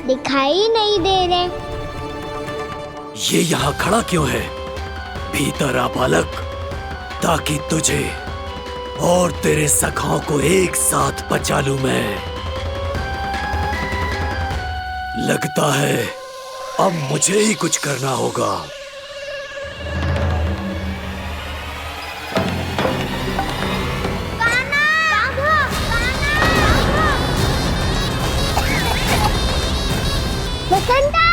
दिखाई नहीं दे रहे। ये यहाँ खड़ा क्यों है? भीतर आ बालक, ताकि तुझे और तेरे सखाओं को एक साथ बचा लूं मैं। लगता है अब मुझे ही कुछ करना होगा। बसंता!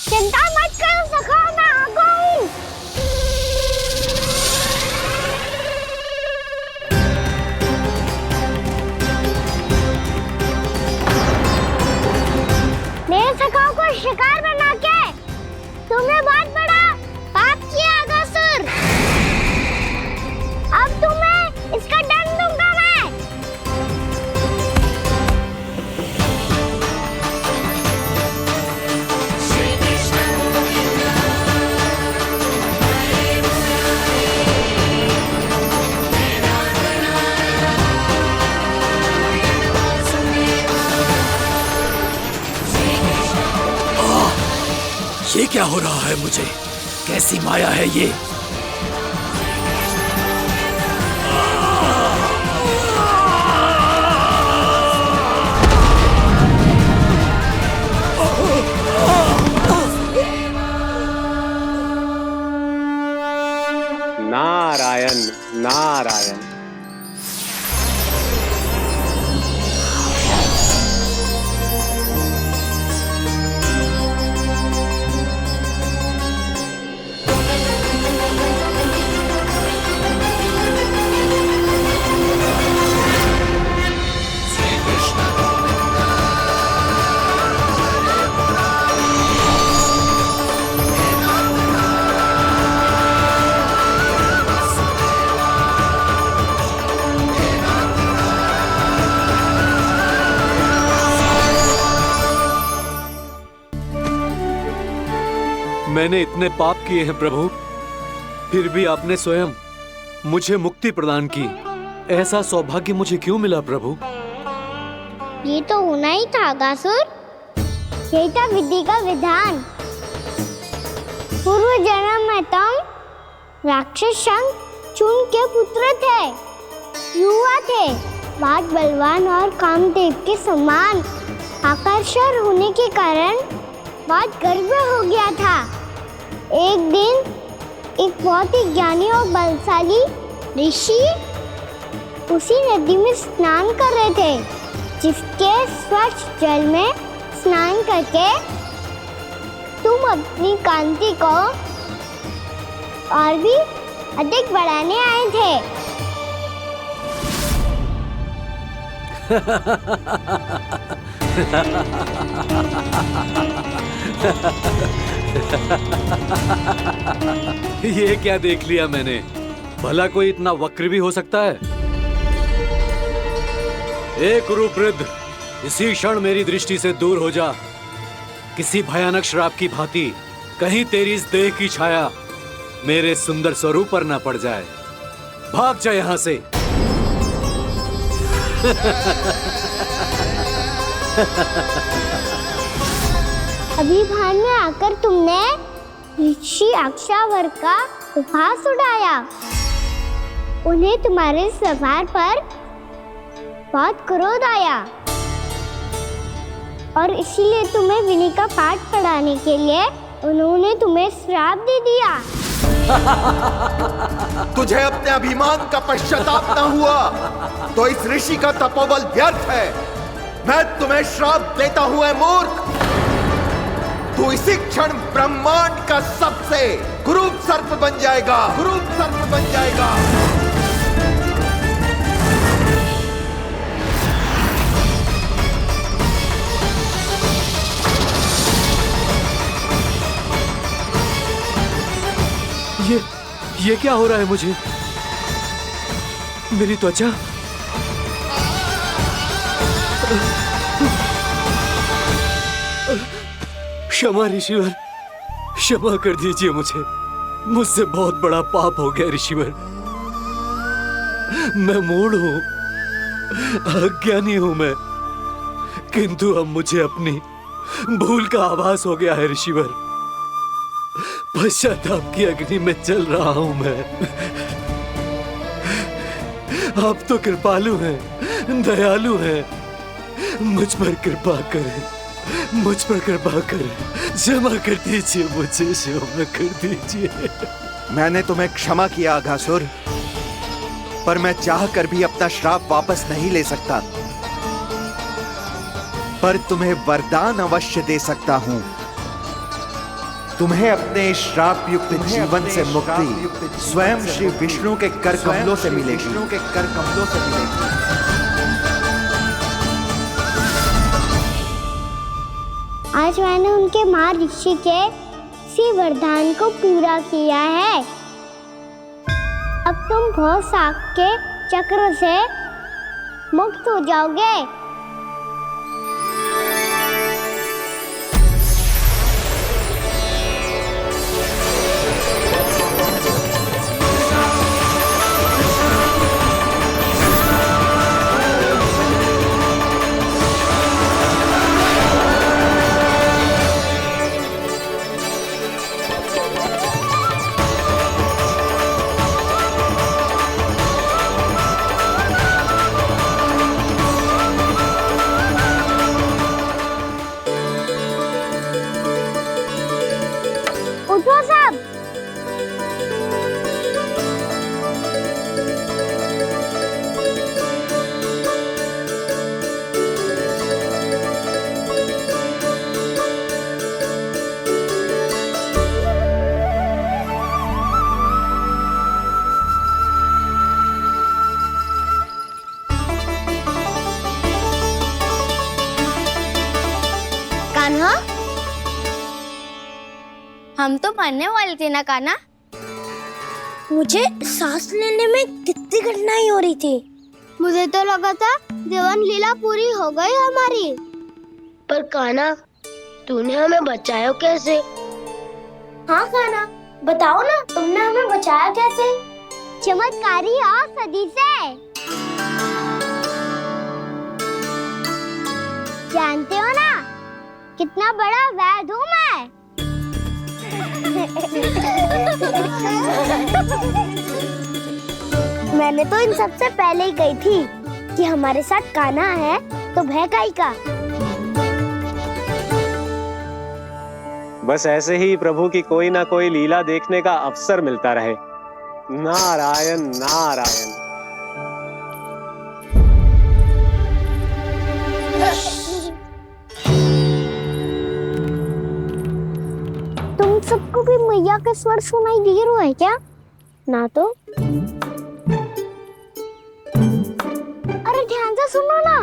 चिंता मत करो सखा, मैं आ गई। मेरे सखाओं को शिकार बना के तुमने बहुत बड़ा पाप किया अगासुर। अब तुम्हें इसका दंड दूंगा मैं। ये क्या हो रहा है मुझे? कैसी माया है ये? नारायण नारायण। मैंने इतने पाप किए हैं प्रभु, फिर भी आपने स्वयं मुझे मुक्ति प्रदान की। ऐसा सौभाग्य मुझे क्यों मिला प्रभु? ये तो होना ही था अगासुर। यही था विधि का विधान। पूर्व जन्म में तुम राक्षस शंखचूड़ के पुत्र थे, युवा थे, बहुत बलवान और कामदेव के समान आकर्षण होने के कारण बहुत गर्व हो गया था। एक दिन एक बहुत ही ज्ञानी और बलशाली ऋषि उसी नदी में स्नान कर रहे थे, जिसके स्वच्छ जल में स्नान करके तुम अपनी कांति को और भी अधिक बढ़ाने आए थे। ये क्या देख लिया मैंने? भला कोई इतना वक्र भी हो सकता है? एक कुरुवृद्ध, इसी क्षण मेरी दृष्टि से दूर हो जा। किसी भयानक श्राप की भांति कहीं तेरी इस देह की छाया मेरे सुंदर स्वरूप पर न पड़ जाए। भाग जा यहाँ से। अभी भान में आकर तुमने ऋषि अक्षावर का उपहास उड़ाया। उन्हें तुम्हारे स्वभाव पर बहुत क्रोध आया और इसीलिए तुम्हें विनय का पाठ पढ़ाने के लिए उन्होंने तुम्हें श्राप दे दिया। तुझे अपने अभिमान का पश्चाताप न हुआ तो इस ऋषि का तपोबल व्यर्थ है। मैं तुम्हें श्राप देता हूं ऐ मूर्ख। तू इसी क्षण ब्रह्मांड का सबसे कुरूप सर्प बन जाएगा, कुरूप सर्प बन जाएगा। ये क्या हो रहा है मुझे? मेरी त्वचा क्षमा ऋषिवर, क्षमा कर दीजिए मुझे। मुझसे बहुत बड़ा पाप हो गया ऋषिवर। मैं मूढ़ हूं, अज्ञानी हूं मैं, किंतु अब मुझे अपनी भूल का आभास हो गया है ऋषिवर। पश्चाताप की अग्नि में जल रहा हूं मैं। आप तो कृपालु हैं, दयालु हैं, मुझ पर कृपा करें, मुझ पर कृपा करें, क्षमा कर दीजिए मुझे, क्षमा कर दीजिए। मैंने तुम्हें क्षमा किया अघासुर, पर मैं चाहकर भी अपना श्राप वापस नहीं ले सकता। पर तुम्हें वरदान अवश्य दे सकता हूं। तुम्हें अपने श्राप युक्त जीवन से मुक्ति स्वयं श्री विष्णु के कर कमलों से मिलेगी। आज मैंने उनके माँ ऋषि के इसी वरदान को पूरा किया है। अब तुम भव साग के चक्र से मुक्त हो जाओगे। उठो सब। कान्हा, हम तो मरने वाले थे ना कान्हा? मुझे सांस लेने में कितनी कठिनाई हो रही थी। मुझे तो लगा था जीवन लीला पूरी हो गई हमारी। पर कान्हा, तूने हमें बचाया कैसे? हाँ कान्हा, बताओ ना, तुमने हमें बचाया कैसे? चमत्कारी औषधि से। जानते हो ना कितना बड़ा वैद्य हूँ मैं। मैंने तो इन सबसे पहले ही कही थी कि हमारे साथ कान्हा है तो भय काई का। बस ऐसे ही प्रभु की कोई ना कोई लीला देखने का अवसर मिलता रहे। नारायण नारायण। तुम सबको भी मैया का स्वर सुनाई दे रहा है क्या? ना तो। अरे ध्यान से सुनो ना।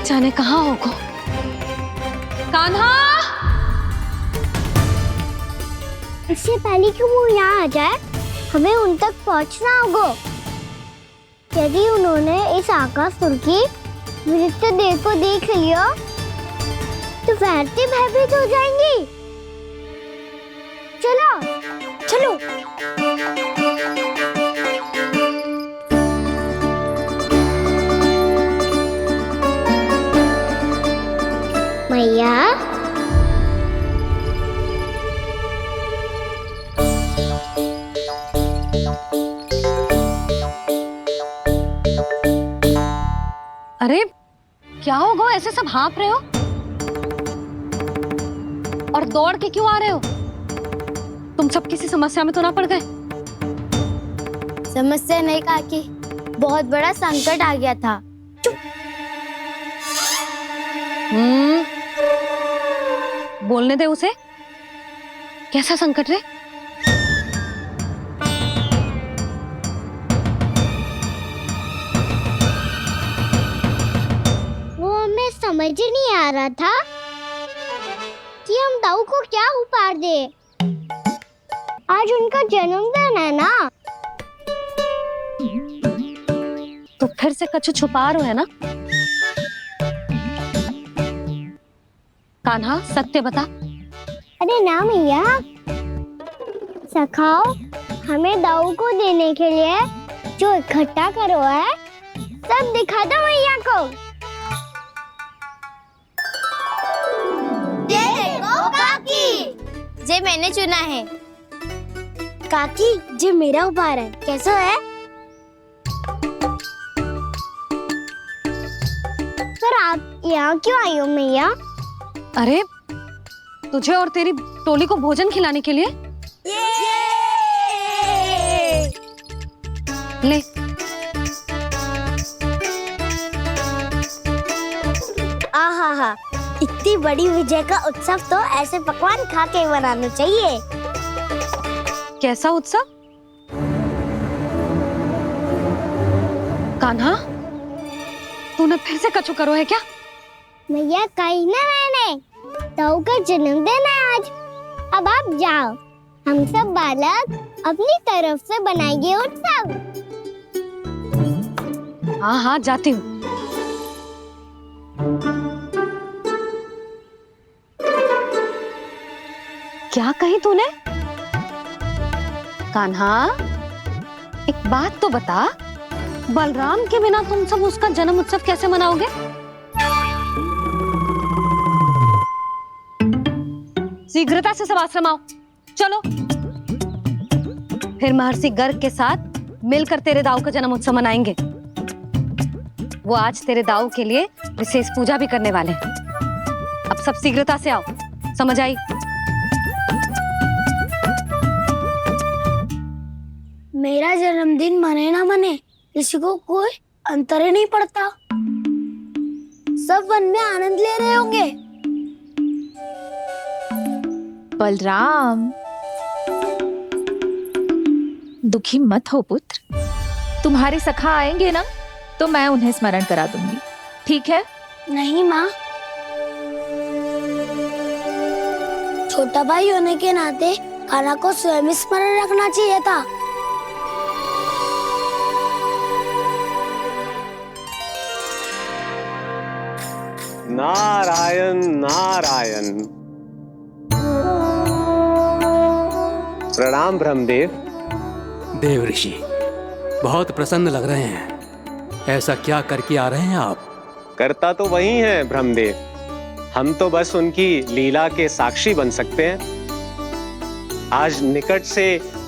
जाने कहाँ होगा। कान्हा! इससे पहले कि वो यहाँ आ जाए, हमें उन तक पहुँचना होगा। यदि उन्होंने इस आकासुर की नृत्य देह को देख लिया, तो वैरती भयभीत हो जाएंगी। चलो, चलो। मैया, अरे क्या हो गो, ऐसे सब हाँफ रहे हो और दौड़ के क्यों आ रहे हो? तुम सब किसी समस्या में तो ना पड़ गए? समस्या नहीं काकी, बहुत बड़ा संकट आ गया था। बोलने दे उसे। कैसा संकट रे? वो हमें समझ ही नहीं आ रहा था कि हम दाऊ को क्या उपहार दे। आज उनका जन्मदिन है ना। तो फिर से कछु छुपा रहे है ना? कान्हा सत्य बता। अरे ना मैया, सखाओ हमें दाऊ को देने के लिए जो इकट्ठा करो है सब दिखा दो मैया को। ये देखो काकी, जे मैंने चुना है। काकी जी मेरा उपहार है, कैसा है? पर आप यहाँ क्यों आई हो मैया? अरे तुझे और तेरी टोली को भोजन खिलाने के लिए। ले आहा, इतनी बड़ी विजय का उत्सव तो ऐसे पकवान खा के मनाना चाहिए। कैसा उत्सव? कान्हा तूने फिर से कछु करो है क्या? मैया कहीं ना, मैंने दाऊ का जन्मदिन है आज। अब आप जाओ, हम सब बालक अपनी तरफ से बनाएंगे उत्सव। हाँ हाँ जाती हूँ। क्या कही तूने? कान्हा एक बात तो बता, बलराम के बिना तुम सब उसका जन्म उत्सव कैसे मनाओगे? शीघ्रता से सब आश्रम आओ, चलो। फिर महर्षि गर्ग के साथ मिलकर तेरे दाऊ का जन्म उत्सव मनाएंगे। वो आज तेरे दाऊ के लिए विशेष पूजा भी करने वाले हैं। अब सब शीघ्रता से आओ, समझ आई? मेरा जन्मदिन मने ना मने, किसी को कोई अंतर ही नहीं पड़ता। सब वन में आनंद ले रहे होंगे। बलराम दुखी मत हो पुत्र, तुम्हारे सखा आएंगे ना तो मैं उन्हें स्मरण करा दूंगी, ठीक है? नहीं माँ, छोटा भाई होने के नाते कान्हा को स्वयं स्मरण रखना चाहिए था। नारायण नारायण। प्रणाम ब्रह्मदेव। देव ऋषि बहुत प्रसन्न लग रहे हैं। ऐसा क्या करके आ रहे हैं आप? करता तो वही है ब्रह्मदेव, हम तो बस उनकी लीला के साक्षी बन सकते हैं। आज निकट से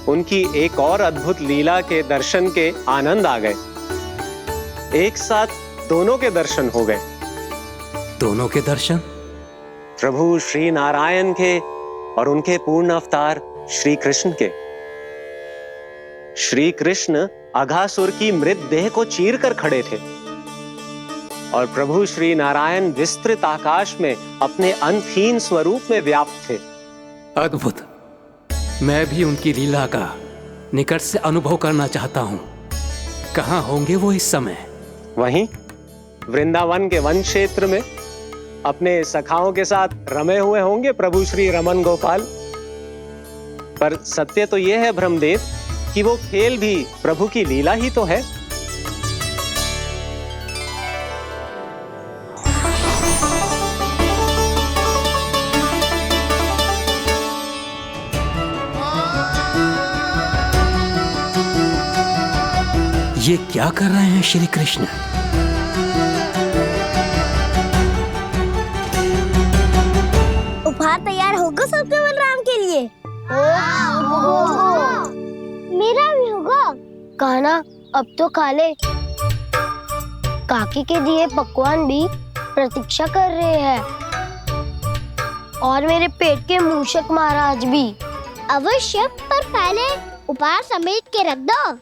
उनकी एक और अद्भुत लीला के दर्शन के आनंद आ गए। एक साथ दोनों के दर्शन हो गए। दोनों के दर्शन? प्रभु श्री नारायण के और उनके पूर्ण अवतार श्री कृष्ण के। श्री कृष्ण अघासुर की मृत देह को चीर कर खड़े थे और प्रभु श्री नारायण विस्तृत आकाश में अपने अंतहीन स्वरूप में व्याप्त थे। अद्भुत। मैं भी उनकी लीला का निकट से अनुभव करना चाहता हूँ। कहाँ होंगे वो इस समय? वहीं वृंदावन के वन क्षेत्र में अपने सखाओं के साथ रमे हुए होंगे प्रभु श्री रमन गोपाल। पर सत्य तो यह है ब्रह्मदेव कि वो खेल भी प्रभु की लीला ही तो है। ये क्या कर रहे हैं श्री कृष्ण? उपहार तैयार होगा सबके बलराम के लिए? मेरा भी होगा। कान्हा अब तो खा ले। काकी के दिए पकवान भी प्रतीक्षा कर रहे हैं और मेरे पेट के मूषक महाराज भी। अवश्य, पर पहले उपहार समेट के रख दो।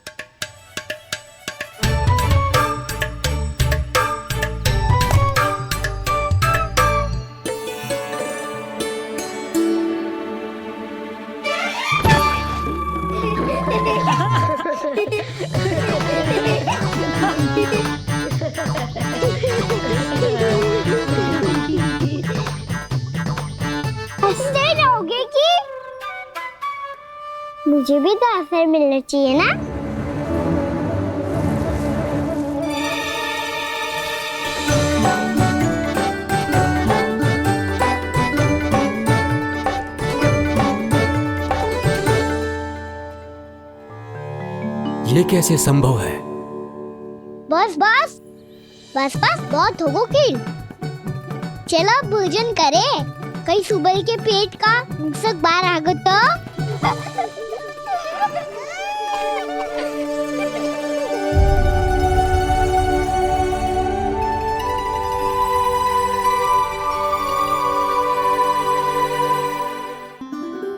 मुझे भी तो अवसर मिलना चाहिए ना। ये कैसे संभव है? बस बस बस बस बहुत हो वकील। चलो भोजन करे, कई सुबह के पेट का मुसक बाहर आ गो तो।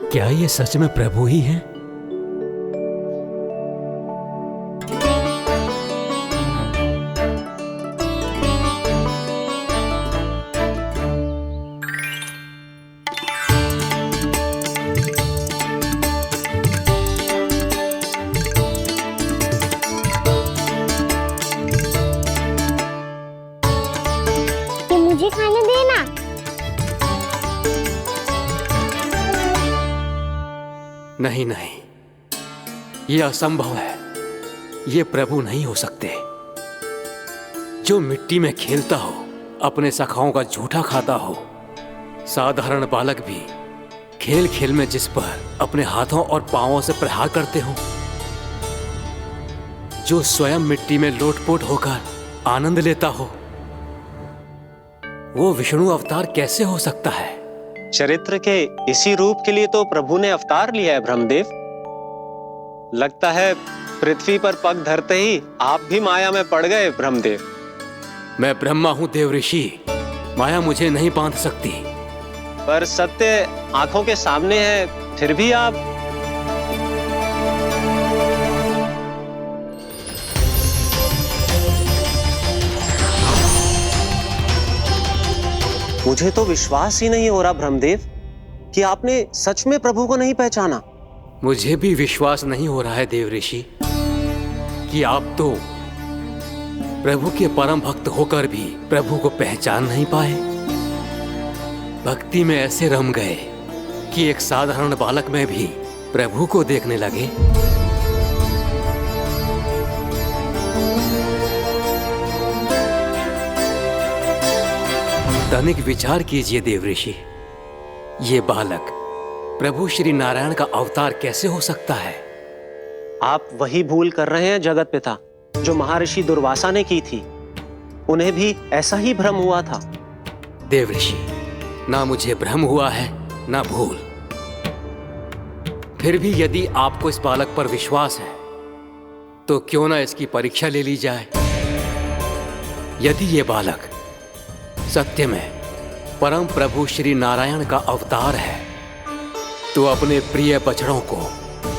क्या ये सच में प्रभु ही हैं? मुझे खाने देना। नहीं नहीं, ये असंभव है। ये प्रभु नहीं हो सकते। जो मिट्टी में खेलता हो, अपने सखाओं का झूठा खाता हो, साधारण बालक भी खेल खेल में जिस पर अपने हाथों और पांवों से प्रहार करते हो, जो स्वयं मिट्टी में लोटपोट होकर आनंद लेता हो, वो विष्णु अवतार कैसे हो सकता है? चरित्र के इसी रूप के लिए तो प्रभु ने अवतार लिया है ब्रह्मदेव। लगता है पृथ्वी पर पग धरते ही आप भी माया में पड़ गए ब्रह्मदेव। मैं ब्रह्मा हूं देव ऋषि, माया मुझे नहीं बांध सकती। पर सत्य आंखों के सामने है, फिर भी आप। मुझे तो विश्वास ही नहीं हो रहा ब्रह्मदेव कि आपने सच में प्रभु को नहीं पहचाना। मुझे भी विश्वास नहीं हो रहा है देव ऋषि कि आप तो प्रभु के परम भक्त होकर भी प्रभु को पहचान नहीं पाए। भक्ति में ऐसे रम गए कि एक साधारण बालक में भी प्रभु को देखने लगे। तनिक विचार कीजिए देव ऋषि, ये बालक प्रभु श्री नारायण का अवतार कैसे हो सकता है? आप वही भूल कर रहे हैं जगत पिता, जो महर्षि दुर्वासा ने की थी। उन्हें भी ऐसा ही भ्रम हुआ था। देव ऋषि, ना मुझे भ्रम हुआ है ना भूल। फिर भी यदि आपको इस बालक पर विश्वास है तो क्यों ना इसकी परीक्षा ले ली जाए। यदि ये बालक सत्य में परम प्रभु श्री नारायण का अवतार है तो अपने प्रिय बछड़ों को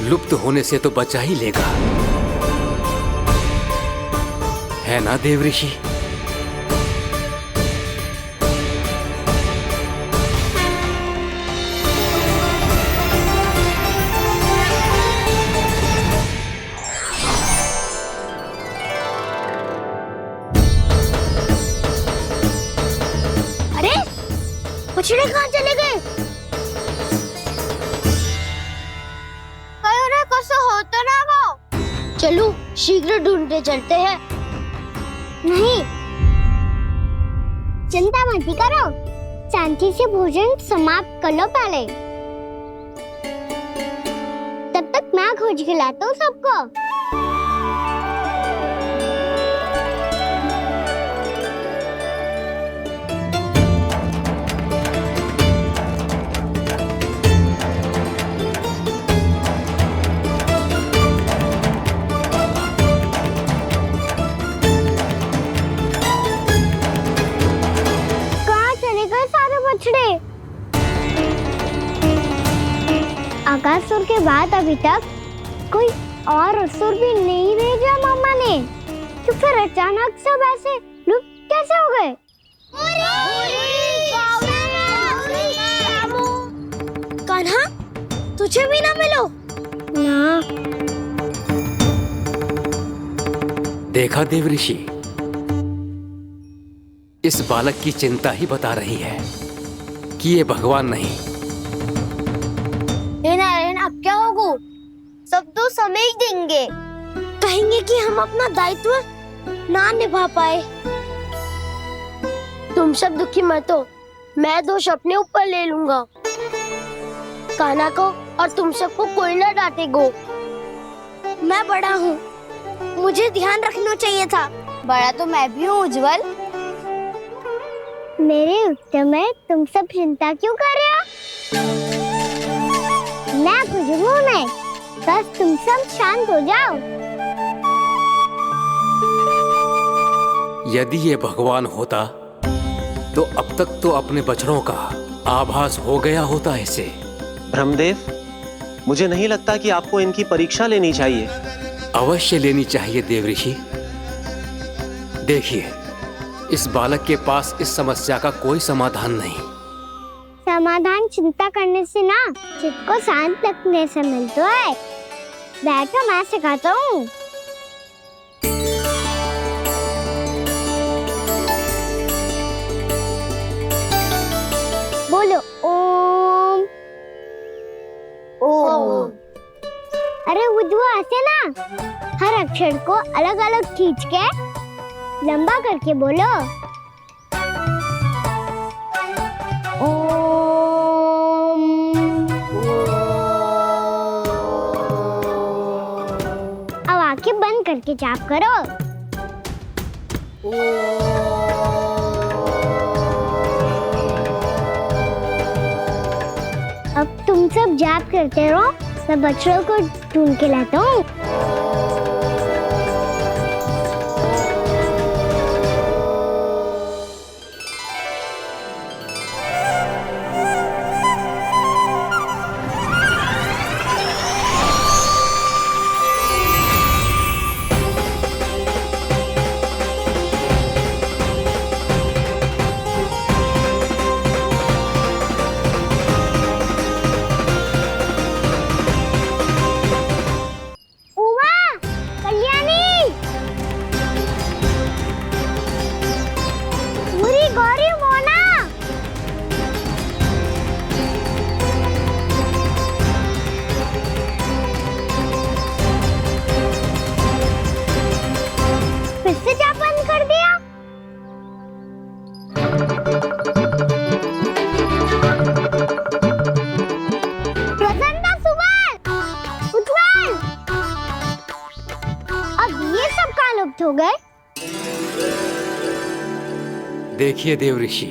लुप्त होने से तो बचा ही लेगा, है ना देव ऋषि? बछड़े कहाँ चले गए? हो तो ना वो। चलो शीघ्र ढूंढते चलते हैं। नहीं, चिंता मत करो, शांति से भोजन समाप्त कर लो पहले। तब तक मैं खोज के लाता हूँ सबको। आकासुर के बाद अभी तक कोई और असुर भी नहीं भेजा मामा ने, तो फिर अचानक सब ऐसे लुप्त कैसे हो गए? कान्हा, तुझे भी ना मिलो ना। देखा देव ऋषि, इस बालक की चिंता ही बता रही है कि ये भगवान नहीं। नारायण, अब क्या होगा? तब तो समय ही देंगे। कहेंगे कि हम अपना दायित्व ना निभा पाए। तुम सब दुखी मत हो, मैं दोष अपने ऊपर ले लूंगा। कान्हा को और तुम सबको कोई ना डांटेगो। मैं बड़ा हूँ, मुझे ध्यान रखना चाहिए था। बड़ा तो मैं भी हूँ उज्जवल। मेरे उत्तर में तुम सब चिंता क्यों कर रहे हो? मैं कुछ हूँ नहीं, बस तुम सब शांत हो जाओ। यदि ये भगवान होता तो अब तक तो अपने बछड़ों का आभास हो गया होता इसे। ब्रह्मदेव, मुझे नहीं लगता कि आपको इनकी परीक्षा लेनी चाहिए। अवश्य लेनी चाहिए देवऋषि। देखिए, इस बालक के पास इस समस्या का कोई समाधान नहीं। समाधान चिंता करने से ना, चित्त को शांत रखने से मिलता है। बैठो, मैं सिखाता हूँ। बोलो ओम। ओम। अरे उद्वा ऐसे ना, हर अक्षर को अलग अलग खींच के लंबा करके बोलो। ओम। अब आंखें बंद करके जाप करो। अब तुम सब जाप करते रहो, मैं बच्चों को ढूंढ के लाता हूँ। हो गए। देखिए देवऋषि,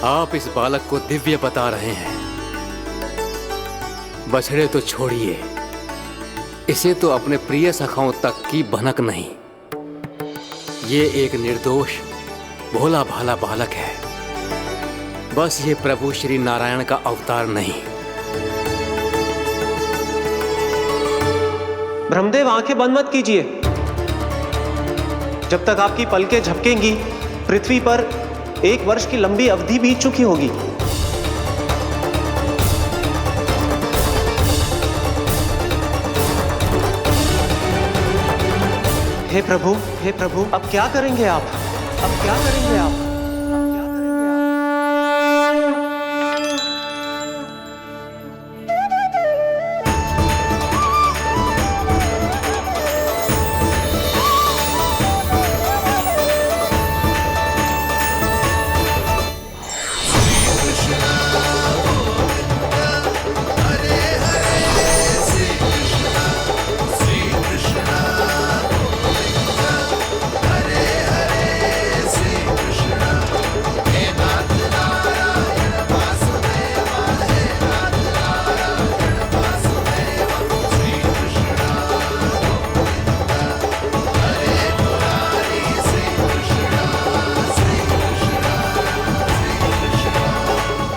आप इस बालक को दिव्य बता रहे हैं। बछड़े तो छोड़िए, इसे तो अपने प्रिय सखाओं तक की भनक नहीं। ये एक निर्दोष भोला भाला बालक है। बस ये प्रभु श्री नारायण का अवतार नहीं। ब्रह्मदेव, आंखें बंद मत कीजिए। जब तक आपकी पलकें झपकेंगी, पृथ्वी पर 1 वर्ष की लंबी अवधि बीत चुकी होगी। हे प्रभु, अब क्या करेंगे आप? अब क्या करेंगे आप?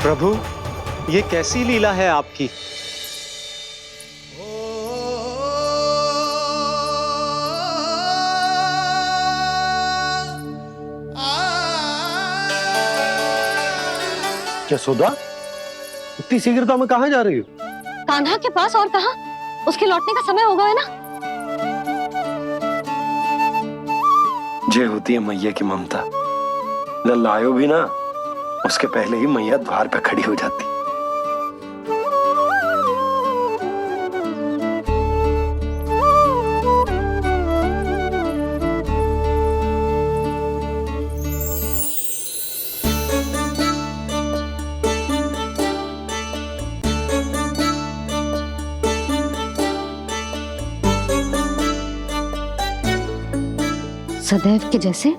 प्रभु, ये कैसी लीला है आपकी? यशोदा, इतनी शीघ्रता में कहाँ जा रही हो? कान्हा के पास, और कहाँ? उसके लौटने का समय हो गया है ना। ये होती है मैया की ममता। लल्लायो भी ना, उसके पहले ही मैया द्वार पे खड़ी हो जाती। सदैव के जैसे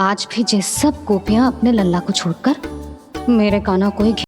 आज भी जे सब गोपियां अपने लल्ला को छोड़कर मेरे कान्हा को ही